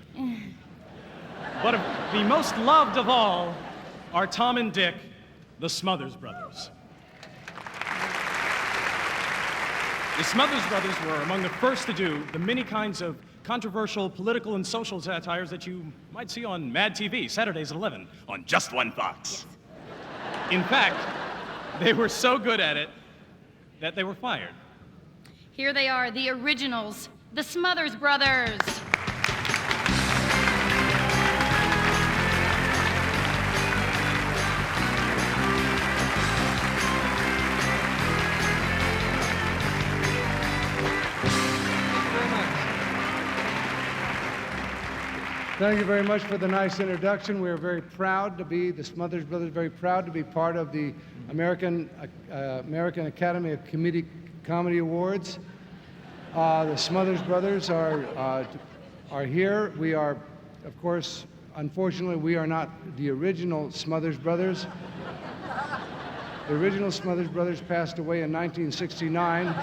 But the most loved of all are Tom and Dick, the Smothers Brothers. The Smothers Brothers were among the first to do the many kinds of controversial political and social satires that you might see on Mad TV, Saturdays at 11, on Just One Fox. Yes. In fact, they were so good at it that they were fired. Here they are, the originals, the Smothers Brothers. Thank you very much for the nice introduction. We are very proud to be, the Smothers Brothers, very proud to be part of the American Academy of Comedy Awards. The Smothers Brothers are here. We are, of course, unfortunately, we are not the original Smothers Brothers. The original Smothers Brothers passed away in 1969. A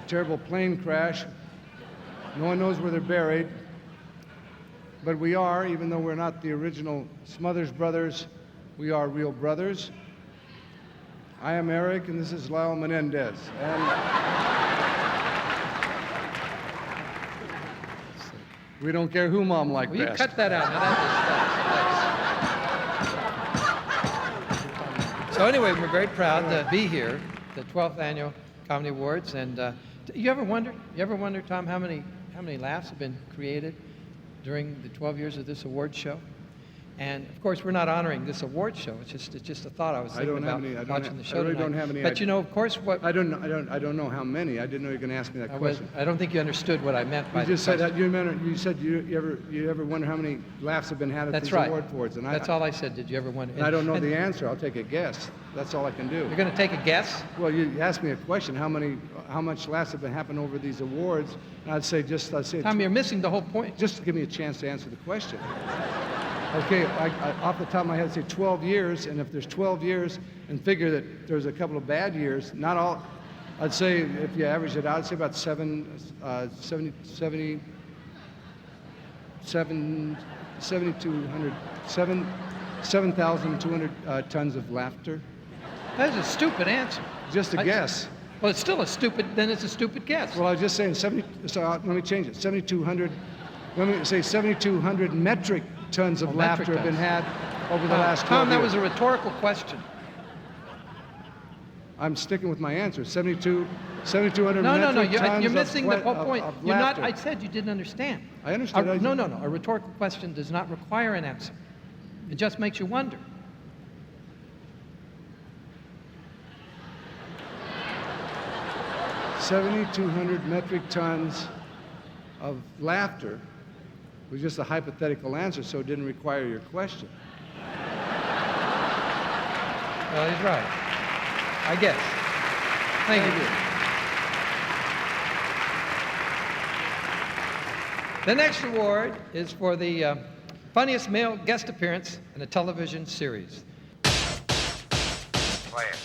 terrible plane crash. No one knows where they're buried, but we are, even though we're not the original Smothers Brothers, we are real brothers. I am Eric, and this is Lyle Menendez. And we don't care who Mom liked Well, best. you cut that out. Now that was So anyway, we're very proud to be here, the 12th Annual Comedy Awards, and you ever wonder, Tom, how many laughs have been created during the 12 years of this award show? And of course, we're not honoring this award show. It's just a thought I was thinking about watching the show I really tonight. don't have any But idea. you know, of course, what I don't know how many. I didn't know you were going to ask me that question. I don't think you understood what I meant by You just the said question. that you said you ever wonder how many laughs have been had at That's these right. award awards, and That's all I said. Did you ever wonder? And I don't know the answer. I'll take a guess. That's all I can do. You're going to take a guess? Well, you asked me a question. How much laughs have been happened over these awards? And I'd say Tom, you're missing the whole point. Just give me a chance to answer the question. Okay, off the top of my head, I'd say 12 years, and if there's 12 years, and figure that there's a couple of bad years, not all, I'd say if you average it out, I'd say about 7,200 tons of laughter. That's a stupid answer. Just a guess. Well, it's still a stupid guess. Well, I was just saying let me change it. 7,200, let me say 7,200 metric tons of laughter have been had over the last 12 Tom, that years. was a rhetorical question. I'm sticking with my answer. 7,200 No, metric tons you're missing the whole point. of You're not. laughter. I said you didn't understand. I understood. No. A rhetorical question does not require an answer. It just makes you wonder. $7,200 metric tons of laughter was just a hypothetical answer, so it didn't require your question. Well, he's right. I guess. Thank you. The next award is for the funniest male guest appearance in a television series. Play it.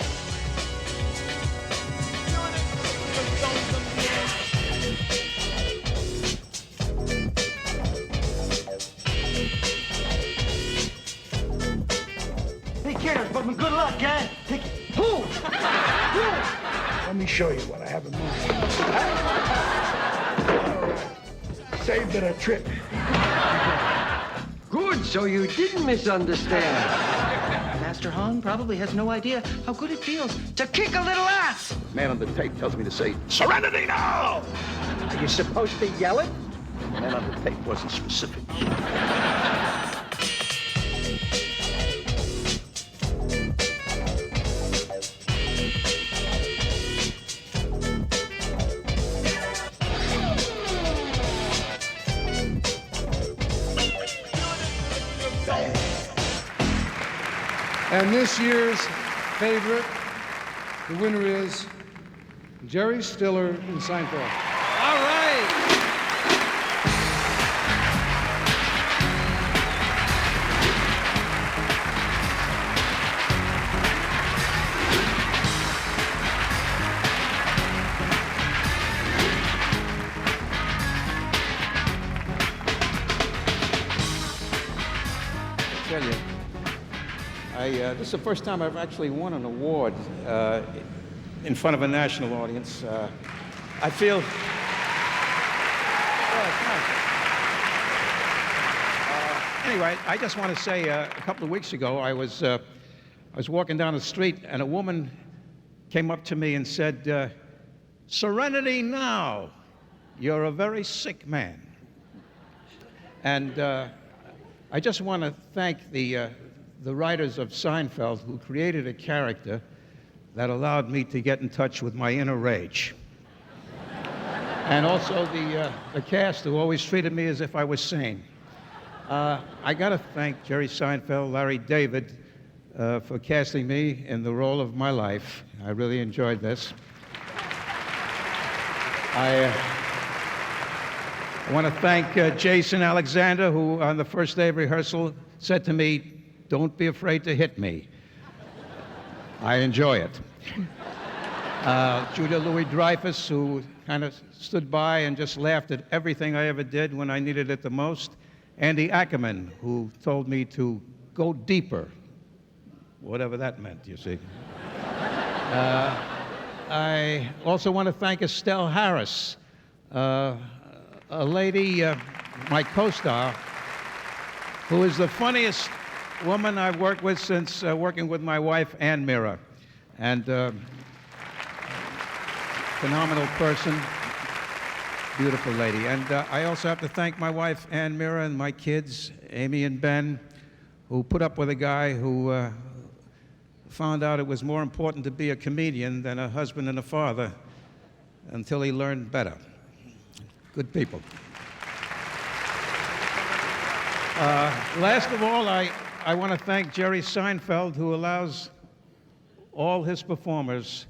Hey, cares, but good luck, guy. Take it. Who? Let me show you what I have in mind. Saved at a trip. Good, so you didn't misunderstand. Master Hong probably has no idea how good it feels to kick a little ass. Man on the tape tells me to say, "Serenity now!" Are you supposed to yell it? The man on the tape wasn't specific. And this year's favorite The winner is Jerry Stiller in Seinfeld. All right. Tell you, this is the first time I've actually won an award in front of a national audience. I feel. Anyway, I just want to say a couple of weeks ago, I was walking down the street and a woman came up to me and said, "Serenity now, you're a very sick man." And I just want to thank the writers of Seinfeld who created a character that allowed me to get in touch with my inner rage. And also the cast who always treated me as if I was sane. I got to thank Jerry Seinfeld, Larry David, for casting me in the role of my life. I really enjoyed this. I want to thank Jason Alexander, who on the first day of rehearsal said to me, "Don't be afraid to hit me." I enjoy it. Julia Louis-Dreyfus, who kind of stood by and just laughed at everything I ever did when I needed it the most. Andy Ackerman, who told me to go deeper, whatever that meant, you see. I also want to thank Estelle Harris, a lady, my co-star, who is the funniest woman I've worked with since working with my wife, Ann Mira. And phenomenal person, beautiful lady. And I also have to thank my wife, Ann Mira, and my kids, Amy and Ben, who put up with a guy who found out it was more important to be a comedian than a husband and a father until he learned better. Good people. Last of all, I want to thank Jerry Seinfeld, who allows all his performers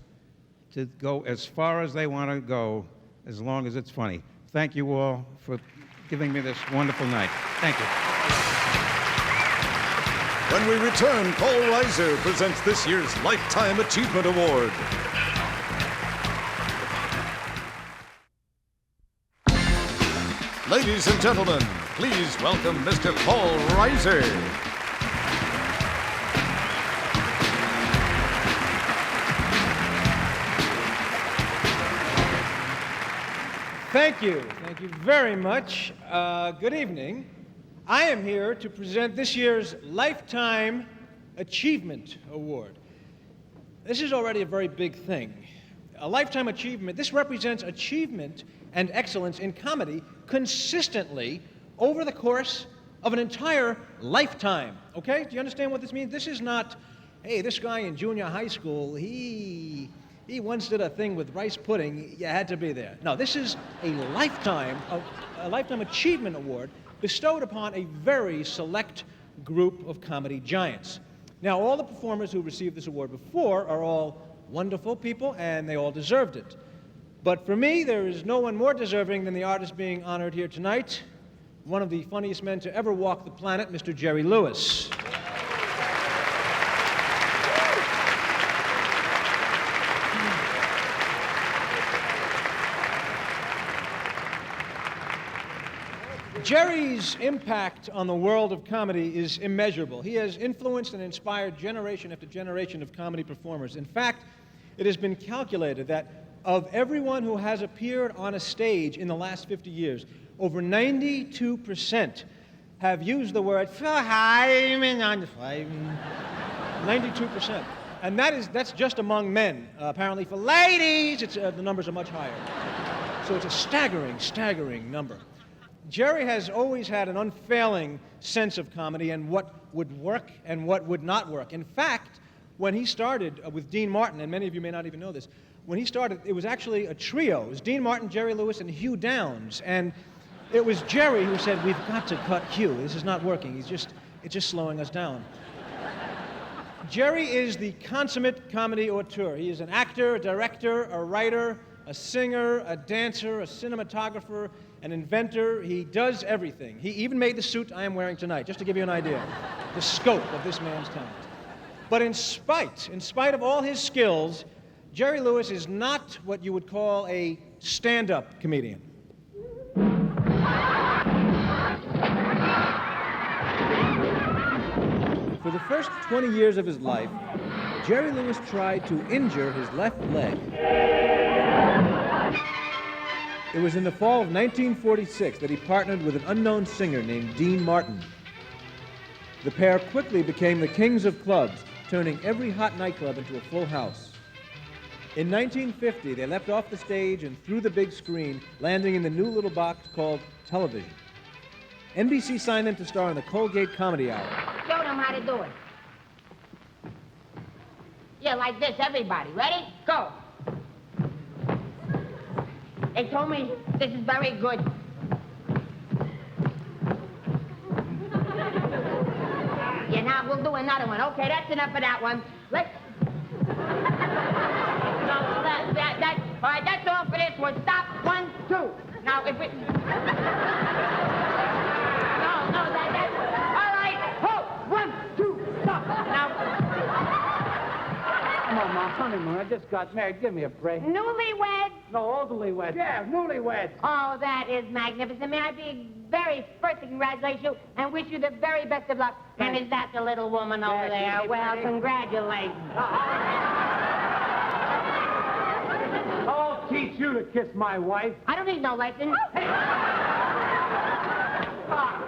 to go as far as they want to go, as long as it's funny. Thank you all for giving me this wonderful night. Thank you. When we return, Paul Reiser presents this year's Lifetime Achievement Award. Ladies and gentlemen, please welcome Mr. Paul Reiser. Thank you. Thank you very much. Good evening. I am here to present this year's Lifetime Achievement Award. This is already a very big thing. A lifetime achievement, this represents achievement and excellence in comedy consistently over the course of an entire lifetime. Okay? Do you understand what this means? This is not, hey, this guy in junior high school, he once did a thing with rice pudding, you had to be there. No, this is a lifetime achievement award bestowed upon a very select group of comedy giants. Now, all the performers who received this award before are all wonderful people, and they all deserved it. But for me, there is no one more deserving than the artist being honored here tonight, one of the funniest men to ever walk the planet, Mr. Jerry Lewis. Jerry's impact on the world of comedy is immeasurable. He has influenced and inspired generation after generation of comedy performers. In fact, it has been calculated that of everyone who has appeared on a stage in the last 50 years, over 92% have used the word 92%. And that's just among men. Apparently for ladies, the numbers are much higher. So it's a staggering number. Jerry has always had an unfailing sense of comedy and what would work and what would not work. In fact, when he started with Dean Martin, and many of you may not even know this, when he started, it was actually a trio. It was Dean Martin, Jerry Lewis, and Hugh Downs. And it was Jerry who said, "We've got to cut Hugh. This is not working. It's just slowing us down." Jerry is the consummate comedy auteur. He is an actor, a director, a writer, a singer, a dancer, a cinematographer, an inventor. He does everything. He even made the suit I am wearing tonight, just to give you an idea, the scope of this man's talent. But in spite of all his skills, Jerry Lewis is not what you would call a stand-up comedian. For the first 20 years of his life, Jerry Lewis tried to injure his left leg. It was in the fall of 1946 that he partnered with an unknown singer named Dean Martin. The pair quickly became the kings of clubs, turning every hot nightclub into a full house. In 1950, they leapt off the stage and through the big screen, landing in the new little box called television. NBC signed them to star in the Colgate Comedy Hour. Show them how to do it. Yeah, like this, everybody. Ready? Go. They told me this is very good. Yeah, now we'll do another one. Okay, that's enough of that one. Let's... All right, that's all for this one. Stop. 1, 2. Now, if it... No, that's... All right, hold. 1, 2, stop. Now... Come on, Mom, honeymoon. I just got married. Give me a break. Newlyweds? No, elderly-weds. Yeah, newlyweds. Oh, that is magnificent. May I be first to congratulate you and wish you the very best of luck. And is that the little woman over there? Well, congratulations. I'll teach you to kiss my wife. I don't need no lesson.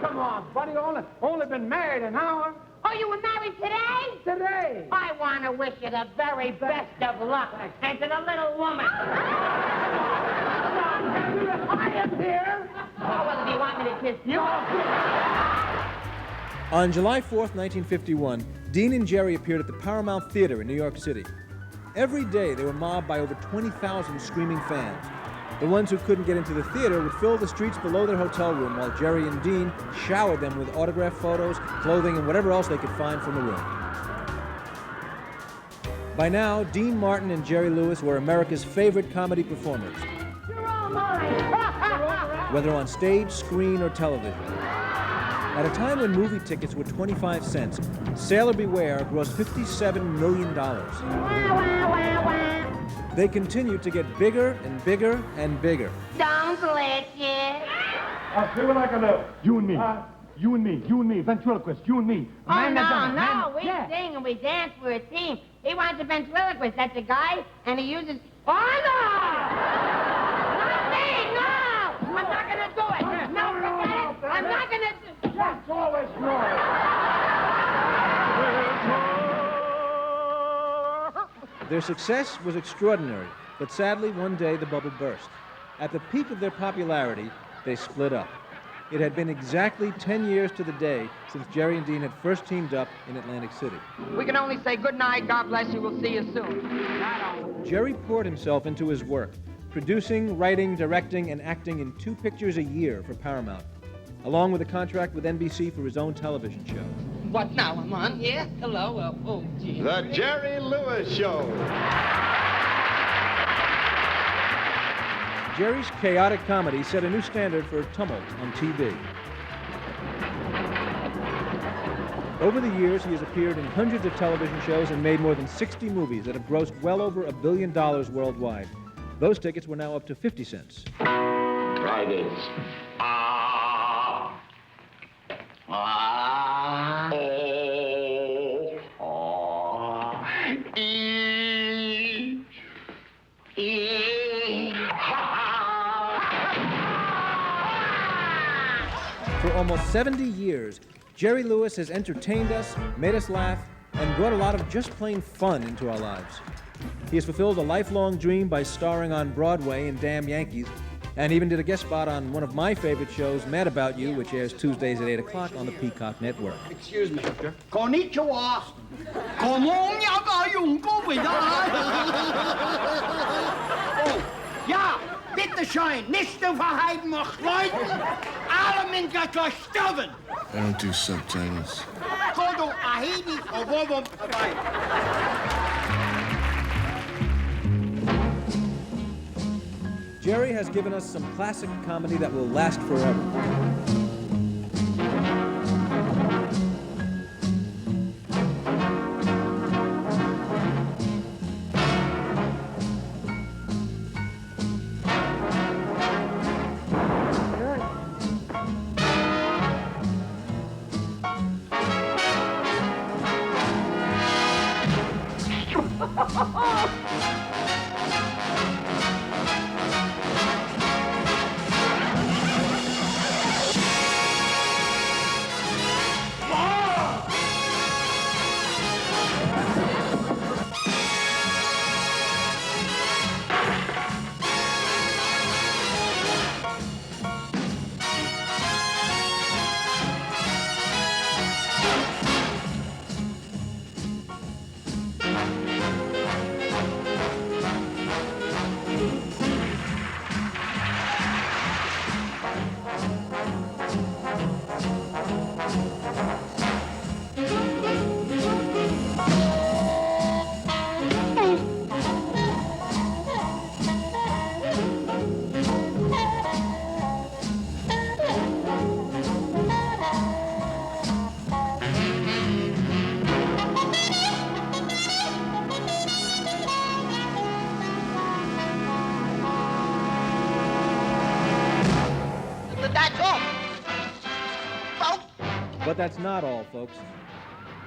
Come on, buddy. Only been married an hour. Oh, you were married today? Today. I want to wish you the very best of luck. And to the little woman. I am here. Oh, well, do you want me to kiss you? On July 4th, 1951, Dean and Jerry appeared at the Paramount Theater in New York City. Every day, they were mobbed by over 20,000 screaming fans. The ones who couldn't get into the theater would fill the streets below their hotel room while Jerry and Dean showered them with autographed photos, clothing, and whatever else they could find from the room. By now, Dean Martin and Jerry Lewis were America's favorite comedy performers, whether on stage, screen, or television. At a time when movie tickets were 25 cents, Sailor Beware grossed $57 million. They continued to get bigger and bigger and bigger. Don't let you. I'll see what I can do. You and me. You and me. Ventriloquist. You and me. Oh, no. We sing and we dance. We're a team. He wants a ventriloquist. That's a guy, and he uses... Oh, no! Not me, no! I'm not going to do it. No, forget it. I'm not going to do it. That's all this noise. Their success was extraordinary, but sadly, one day the bubble burst. At the peak of their popularity, they split up. It had been exactly 10 years to the day since Jerry and Dean had first teamed up in Atlantic City. We can only say good night, God bless you, we'll see you soon. Jerry poured himself into his work, producing, writing, directing, and acting in 2 pictures a year for Paramount, along with a contract with NBC for his own television show. What now, I'm on? Yeah? Hello? Oh, gee. The Jerry Lewis Show. Jerry's chaotic comedy set a new standard for tumult on TV. Over the years, he has appeared in hundreds of television shows and made more than 60 movies that have grossed well over $1 billion worldwide. Those tickets were now up to 50 cents. Try this. For almost 70 years, Jerry Lewis has entertained us, made us laugh, and brought a lot of just plain fun into our lives. He has fulfilled a lifelong dream by starring on Broadway in Damn Yankees, and even did a guest spot on one of my favorite shows, Mad About You, which airs Tuesdays at 8 o'clock on the Peacock Network. Excuse me. Konnichiwa. Oh, ja, bitte schön, nicht zu verheiden, mich Leuten. Alle Menschen gestorben. I don't do subtitles. Go to a Tahiti or Bobo. Jerry has given us some classic comedy that will last forever. That's all. But that's not all, folks.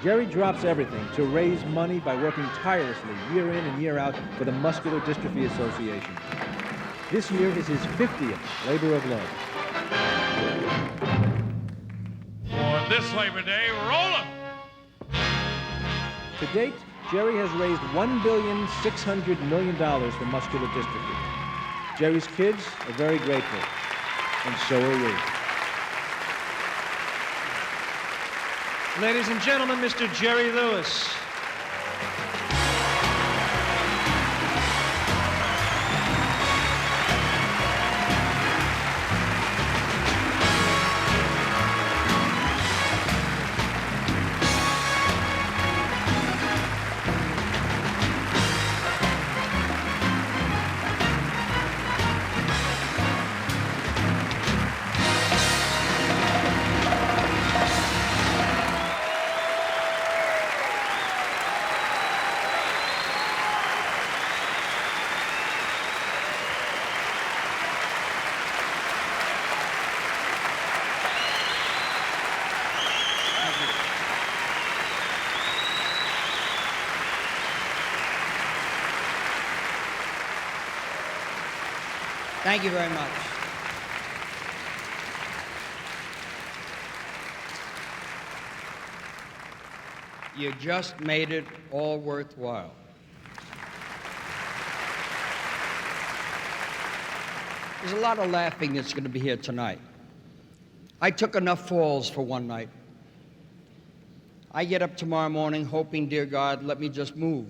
Jerry drops everything to raise money by working tirelessly year in and year out for the Muscular Dystrophy Association. This year is his 50th labor of love. For this Labor Day, roll 'em! To date, Jerry has raised $1,600,000,000 for muscular dystrophy. Jerry's kids are very grateful, and so are we. Ladies and gentlemen, Mr. Jerry Lewis. Thank you very much. You just made it all worthwhile. There's a lot of laughing that's going to be here tonight. I took enough falls for one night. I get up tomorrow morning hoping, dear God, let me just move.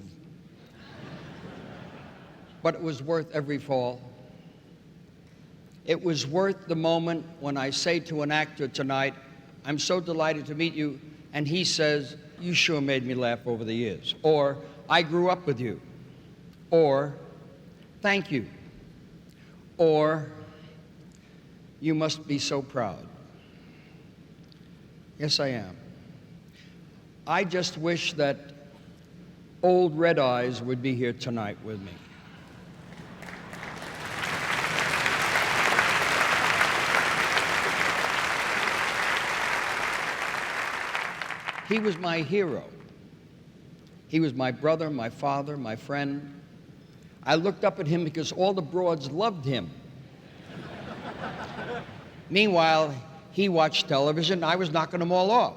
But it was worth every fall. It was worth the moment when I say to an actor tonight, I'm so delighted to meet you, and he says, you sure made me laugh over the years. Or, I grew up with you. Or, thank you. Or, you must be so proud. Yes, I am. I just wish that old Red Eyes would be here tonight with me. He was my hero. He was my brother, my father, my friend. I looked up at him because all the broads loved him. Meanwhile, he watched television, I was knocking them all off.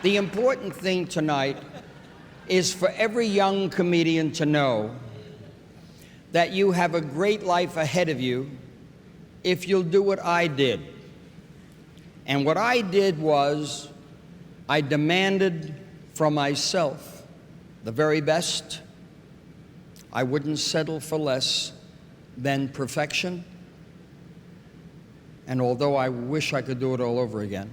The important thing tonight is for every young comedian to know that you have a great life ahead of you if you'll do what I did. And what I did was, I demanded from myself the very best. I wouldn't settle for less than perfection. and although I wish I could do it all over again.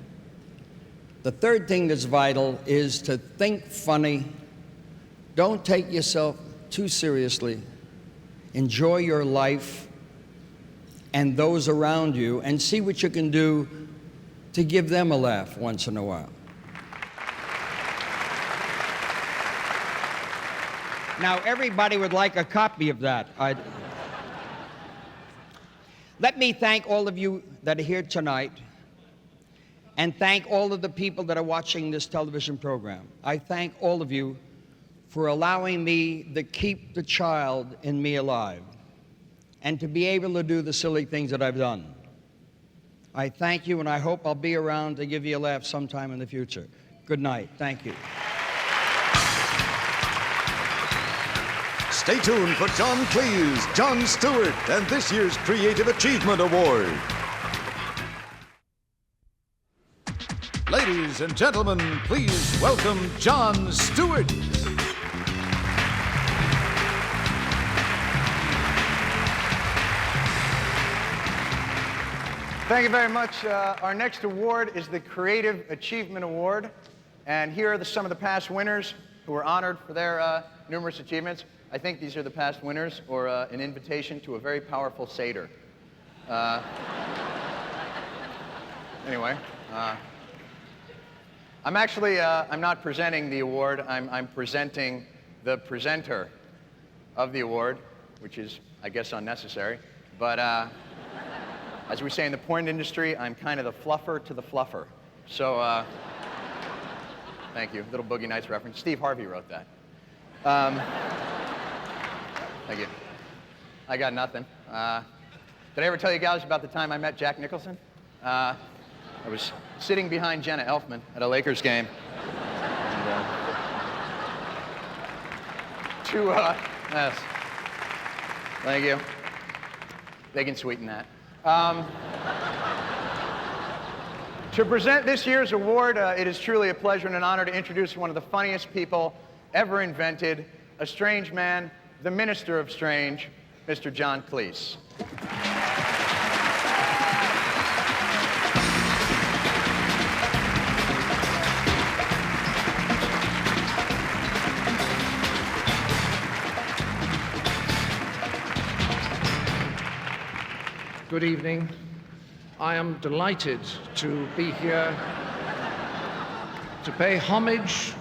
The third thing that's vital is to think funny. Don't take yourself too seriously. Enjoy your life and those around you, and see what you can do to give them a laugh once in a while. Now, everybody would like a copy of that. Let me thank all of you that are here tonight, and thank all of the people that are watching this television program. I thank all of you for allowing me to keep the child in me alive and to be able to do the silly things that I've done. I thank you, and I hope I'll be around to give you a laugh sometime in the future. Good night. Thank you. Stay tuned for John Cleese, Jon Stewart, and this year's Creative Achievement Award. Ladies and gentlemen, please welcome Jon Stewart. Thank you very much. Our next award is the Creative Achievement Award. And here are some of the past winners who were honored for their numerous achievements. I think these are the past winners, or an invitation to a very powerful Seder. Anyway, I'm actually, I'm not presenting the award. I'm presenting the presenter of the award, which is, I guess, unnecessary. But as we say in the porn industry, I'm kind of the fluffer to the fluffer. So, thank you. Little Boogie Nights reference. Steve Harvey wrote that. Thank you. I got nothing. Did I ever tell you guys about the time I met Jack Nicholson? I was sitting behind Jenna Elfman at a Lakers game. And, yes. Thank you. They can sweeten that. To present this year's award, it is truly a pleasure and an honor to introduce one of the funniest people ever invented, a strange man, the Minister of Strange, Mr. John Cleese. Good evening. I am delighted to be here to pay homage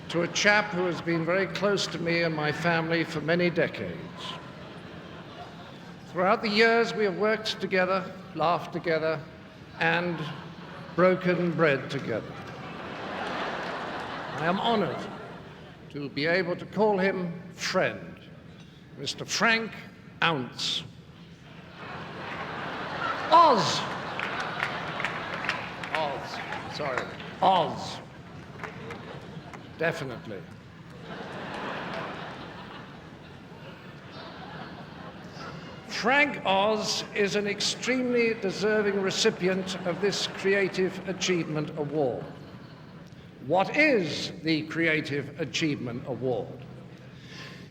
to a chap who has been very close to me and my family for many decades. Throughout the years, we have worked together, laughed together, and broken bread together. I am honored to be able to call him friend, Mr. Frank Ounce. Oz! Oz, sorry. Oz. Definitely. Frank Oz is an extremely deserving recipient of this Creative Achievement Award. What is the Creative Achievement Award?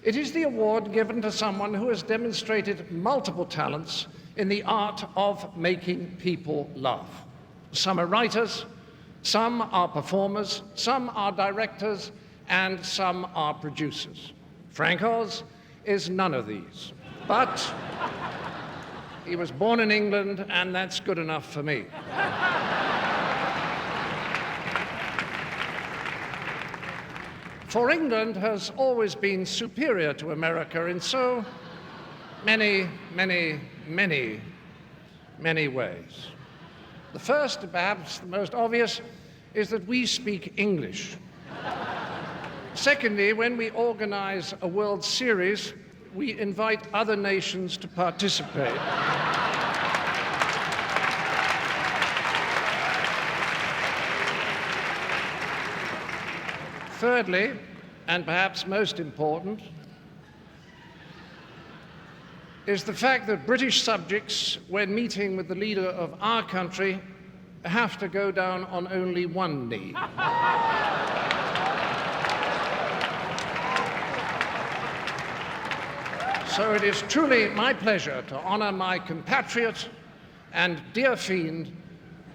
It is the award given to someone who has demonstrated multiple talents in the art of making people laugh. Some are writers, some are performers, some are directors, and some are producers. Frank Oz is none of these, but he was born in England, and that's good enough for me. For England has always been superior to America in so many, many, many, many ways. The first, perhaps the most obvious, is that we speak English. Secondly, when we organize a World Series, we invite other nations to participate. Thirdly, and perhaps most important, is the fact that British subjects, when meeting with the leader of our country, have to go down on only one knee. So it is truly my pleasure to honor my compatriot and dear fiend,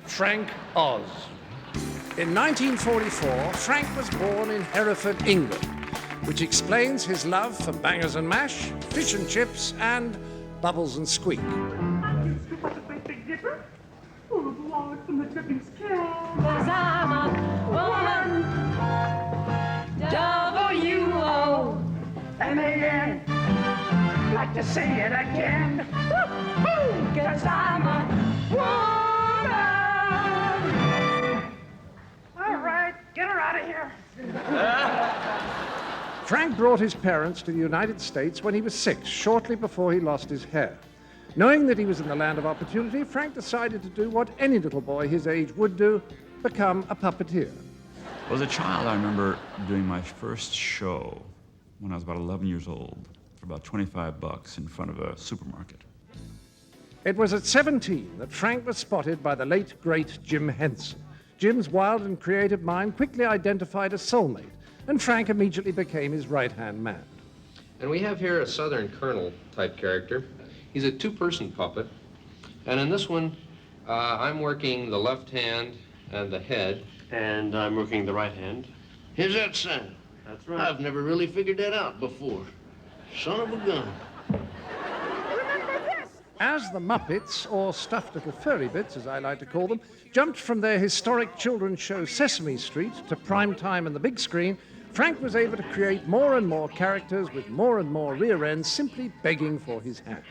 Frank Oz. In 1944, Frank was born in Hereford, England, which explains his love for bangers and mash, fish and chips, and bubbles and squeak. Cause I'm a woman, W-O-M-A-N. Like to say it again. Cause I'm a woman. All right, get her out of here. Frank brought his parents to the United States when he was 6, shortly before he lost his hair. Knowing that he was in the land of opportunity, Frank decided to do what any little boy his age would do, become a puppeteer. As a child, I remember doing my first show when I was about 11 years old for about $25 in front of a supermarket. It was at 17 that Frank was spotted by the late, great Jim Henson. Jim's wild and creative mind quickly identified a soulmate, and Frank immediately became his right-hand man. And we have here a Southern Colonel type character. He's a two-person puppet. And in this one, I'm working the left hand and the head. And I'm working the right hand. Here's that sound. That's right. I've never really figured that out before. Son of a gun. As the Muppets, or stuffed little furry bits, as I like to call them, jumped from their historic children's show Sesame Street to prime time and the big screen, Frank was able to create more and more characters with more and more rear ends simply begging for his hand.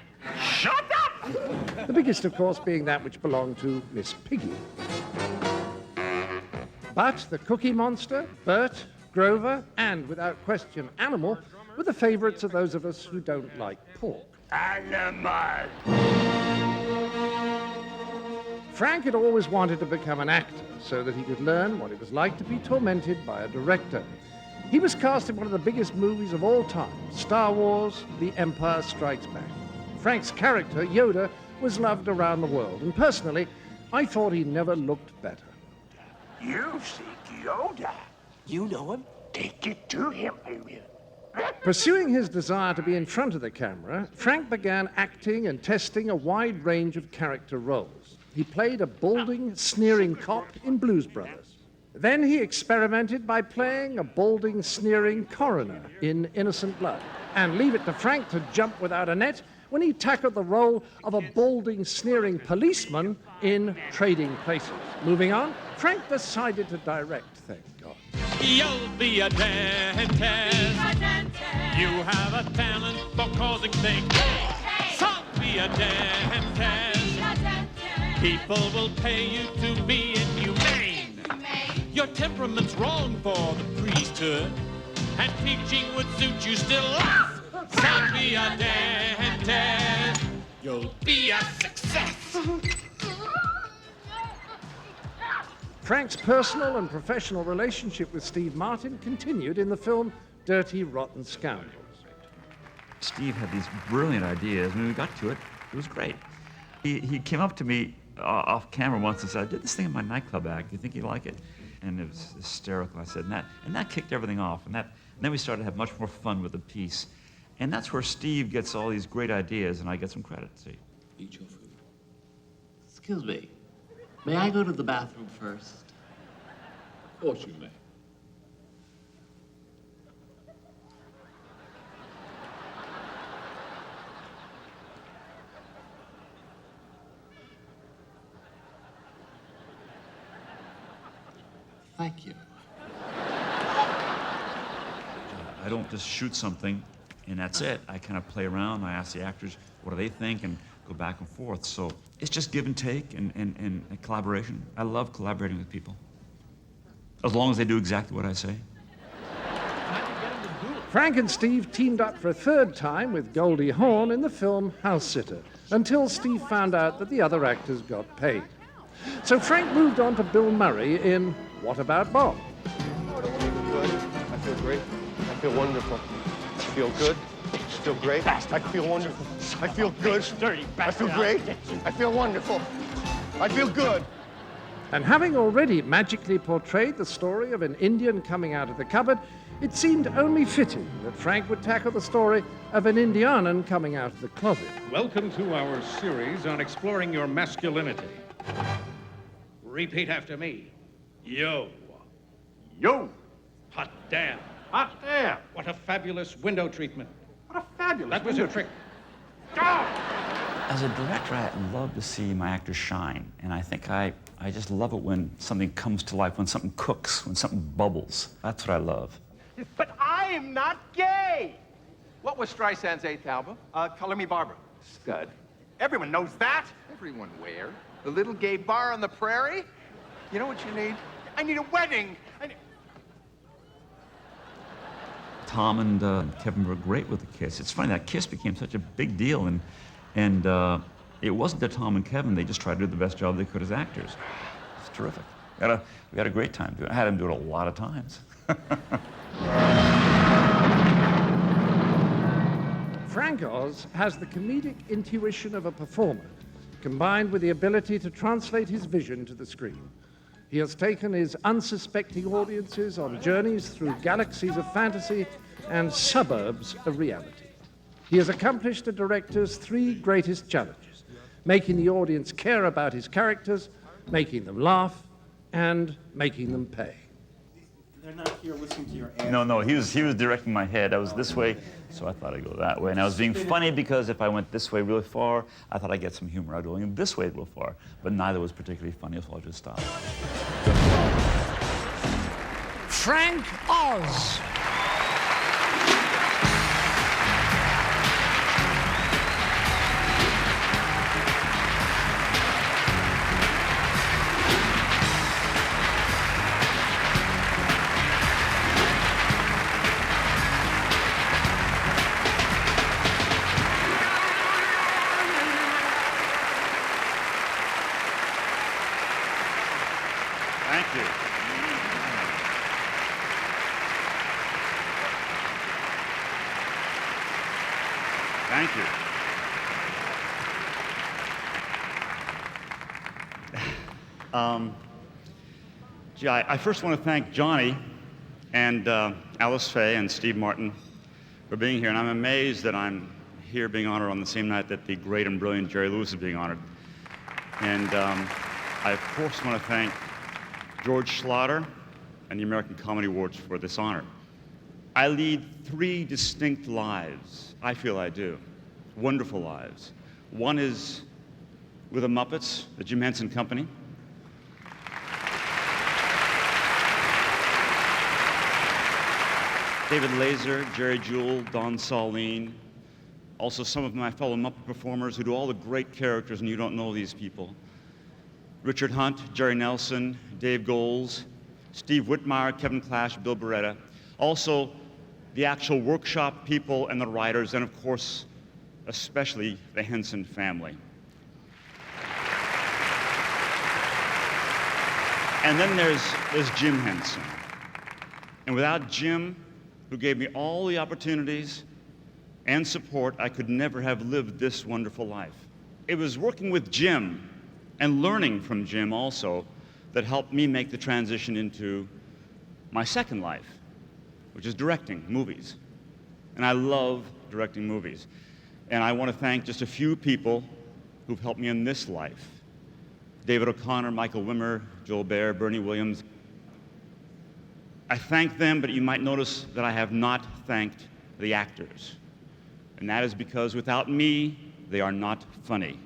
Shut up! The biggest, of course, being that which belonged to Miss Piggy. But the Cookie Monster, Bert, Grover, and, without question, Animal were the favorites of those of us who don't like pork. Animal! Frank had always wanted to become an actor so that he could learn what it was like to be tormented by a director. He was cast in one of the biggest movies of all time, Star Wars: The Empire Strikes Back. Frank's character, Yoda, was loved around the world, and personally, I thought he never looked better. You seek Yoda. You know him? Take it to him, baby. Pursuing his desire to be in front of the camera, Frank began acting and testing a wide range of character roles. He played a balding, sneering cop in Blues Brothers. Then he experimented by playing a balding, sneering coroner in Innocent Blood. And leave it to Frank to jump without a net when he tackled the role of a balding, sneering policeman in Trading Places. Moving on, Frank decided to direct, thank God. You'll be a dentist. You have a talent for causing things. So be a dentist. People will pay you to be inhumane. Your temperament's wrong for the priesthood, and teaching would suit you still less. So be a dentist. You'll be a success. Frank's personal and professional relationship with Steve Martin continued in the film Dirty Rotten Scoundrels. Steve had these brilliant ideas. When we got to it, it was great. He came up to me off camera once and said, I did this thing in my nightclub act. Do you think you'd like it? And it was hysterical. I said, and that kicked everything off. And then we started to have much more fun with the piece. And that's where Steve gets all these great ideas, and I get some credit. See? Eat your food. Excuse me. May I go to the bathroom first? Of course you may. Thank you. I don't just shoot something and that's it. I kind of play around. I ask the actors, what do they think, and go back and forth. So it's just give and take and collaboration. I love collaborating with people, as long as they do exactly what I say. Frank and Steve teamed up for a third time with Goldie Hawn in the film House Sitter, until Steve found out that the other actors got paid. So Frank moved on to Bill Murray in What About Bob? I feel great. I feel wonderful. I feel good. I feel great. I feel wonderful. I feel good. I feel great. I feel wonderful. I feel good. And having already magically portrayed the story of an Indian coming out of the cupboard, it seemed only fitting that Frank would tackle the story of an Indianan coming out of the closet. Welcome to our series on exploring your masculinity. Repeat after me. Yo. Yo. Hot damn. Hot damn. What a fabulous window treatment. What a fabulous That was a trick. As a director, I love to see my actors shine, and I think I just love it when something comes to life, when something cooks, when something bubbles. That's what I love. But I am not gay. What was Streisand's 8th album? Color Me Barbara. Stud. Everyone knows that. Everyone where? The little gay bar on the prairie? You know what you need? I need a wedding. Tom and Kevin were great with the kiss. It's funny, that kiss became such a big deal, and it wasn't that Tom and Kevin, they just tried to do the best job they could as actors. It's terrific. We had a great time doing it. I had them do it a lot of times. Frank Oz has the comedic intuition of a performer, combined with the ability to translate his vision to the screen. He has taken his unsuspecting audiences on journeys through galaxies of fantasy and suburbs of reality. He has accomplished a director's three greatest challenges: making the audience care about his characters, making them laugh, and making them pay. They're not here listening to your answer. No, he was directing my head. I was this way, so I thought I'd go that way. And I was being funny because if I went this way really far, I thought I'd get some humor out of going this way real far. But neither was particularly funny, so I'll just stop. Frank Oz. Thank you. Thank you. Gee, I first want to thank Johnny and Alice Faye and Steve Martin for being here, and I'm amazed that I'm here being honored on the same night that the great and brilliant Jerry Lewis is being honored. And I, of course, want to thank George Schlatter and the American Comedy Awards for this honor. I lead three distinct lives. I feel I do. Wonderful lives. One is with the Muppets, the Jim Henson Company. David Lazer, Jerry Jewell, Don Sahlin. Also some of my fellow Muppet performers who do all the great characters, and you don't know these people. Richard Hunt, Jerry Nelson, Dave Goles, Steve Whitmire, Kevin Clash, Bill Beretta. Also, the actual workshop people and the writers, and of course, especially the Henson family. And then there's Jim Henson. And without Jim, who gave me all the opportunities and support, I could never have lived this wonderful life. It was working with Jim and learning from Jim also that helped me make the transition into my second life, which is directing movies. And I love directing movies. And I want to thank just a few people who've helped me in this life. David O'Connor, Michael Wimmer, Joel Baer, Bernie Williams. I thank them, but you might notice that I have not thanked the actors. And that is because without me, they are not funny.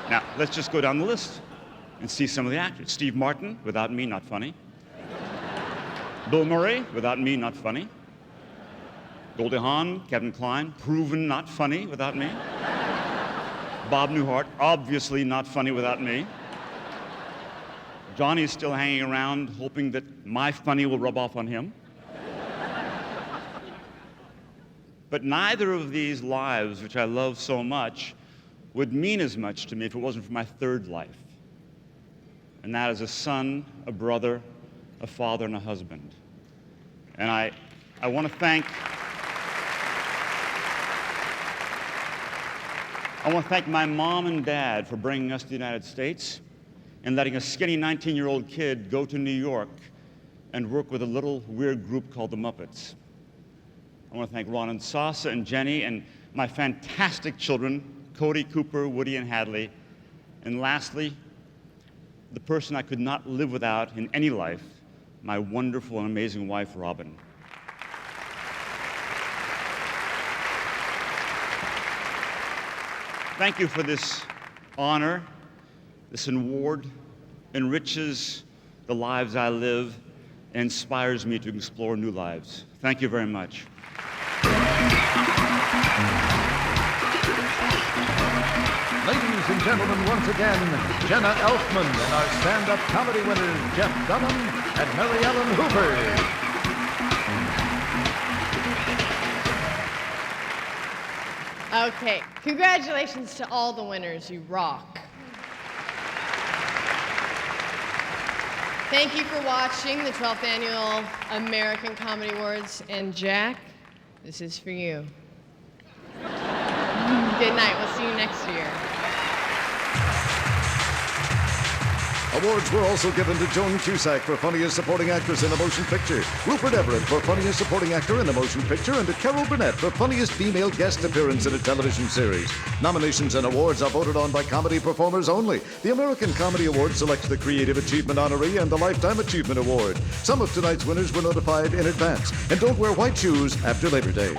Now, let's just go down the list and see some of the actors. Steve Martin, without me, not funny. Bill Murray, without me, not funny. Goldie Hawn, Kevin Kline, proven not funny without me. Bob Newhart, obviously not funny without me. Johnny's still hanging around, hoping that my funny will rub off on him. But neither of these lives, which I love so much, would mean as much to me if it wasn't for my third life. And that is a son, a brother, a father, and a husband. And I want to thank my mom and dad for bringing us to the United States and letting a skinny 19-year-old kid go to New York and work with a little weird group called the Muppets. I want to thank Ron and Sasa and Jenny and my fantastic children, Cody, Cooper, Woody, and Hadley. And lastly, the person I could not live without in any life, my wonderful and amazing wife, Robin. Thank you for this honor. This award enriches the lives I live and inspires me to explore new lives. Thank you very much. Ladies and gentlemen, once again, Jenna Elfman and our stand-up comedy winners, Jeff Dunham and Mary Ellen Hoover. Okay, congratulations to all the winners. You rock. Thank you for watching the 12th Annual American Comedy Awards. And Jack, this is for you. Good night. We'll see you next year. Awards were also given to Joan Cusack for Funniest Supporting Actress in a Motion Picture, Rupert Everett for Funniest Supporting Actor in a Motion Picture, and to Carol Burnett for Funniest Female Guest Appearance in a Television Series. Nominations and awards are voted on by comedy performers only. The American Comedy Award selects the Creative Achievement Honoree and the Lifetime Achievement Award. Some of tonight's winners were notified in advance. And don't wear white shoes after Labor Day.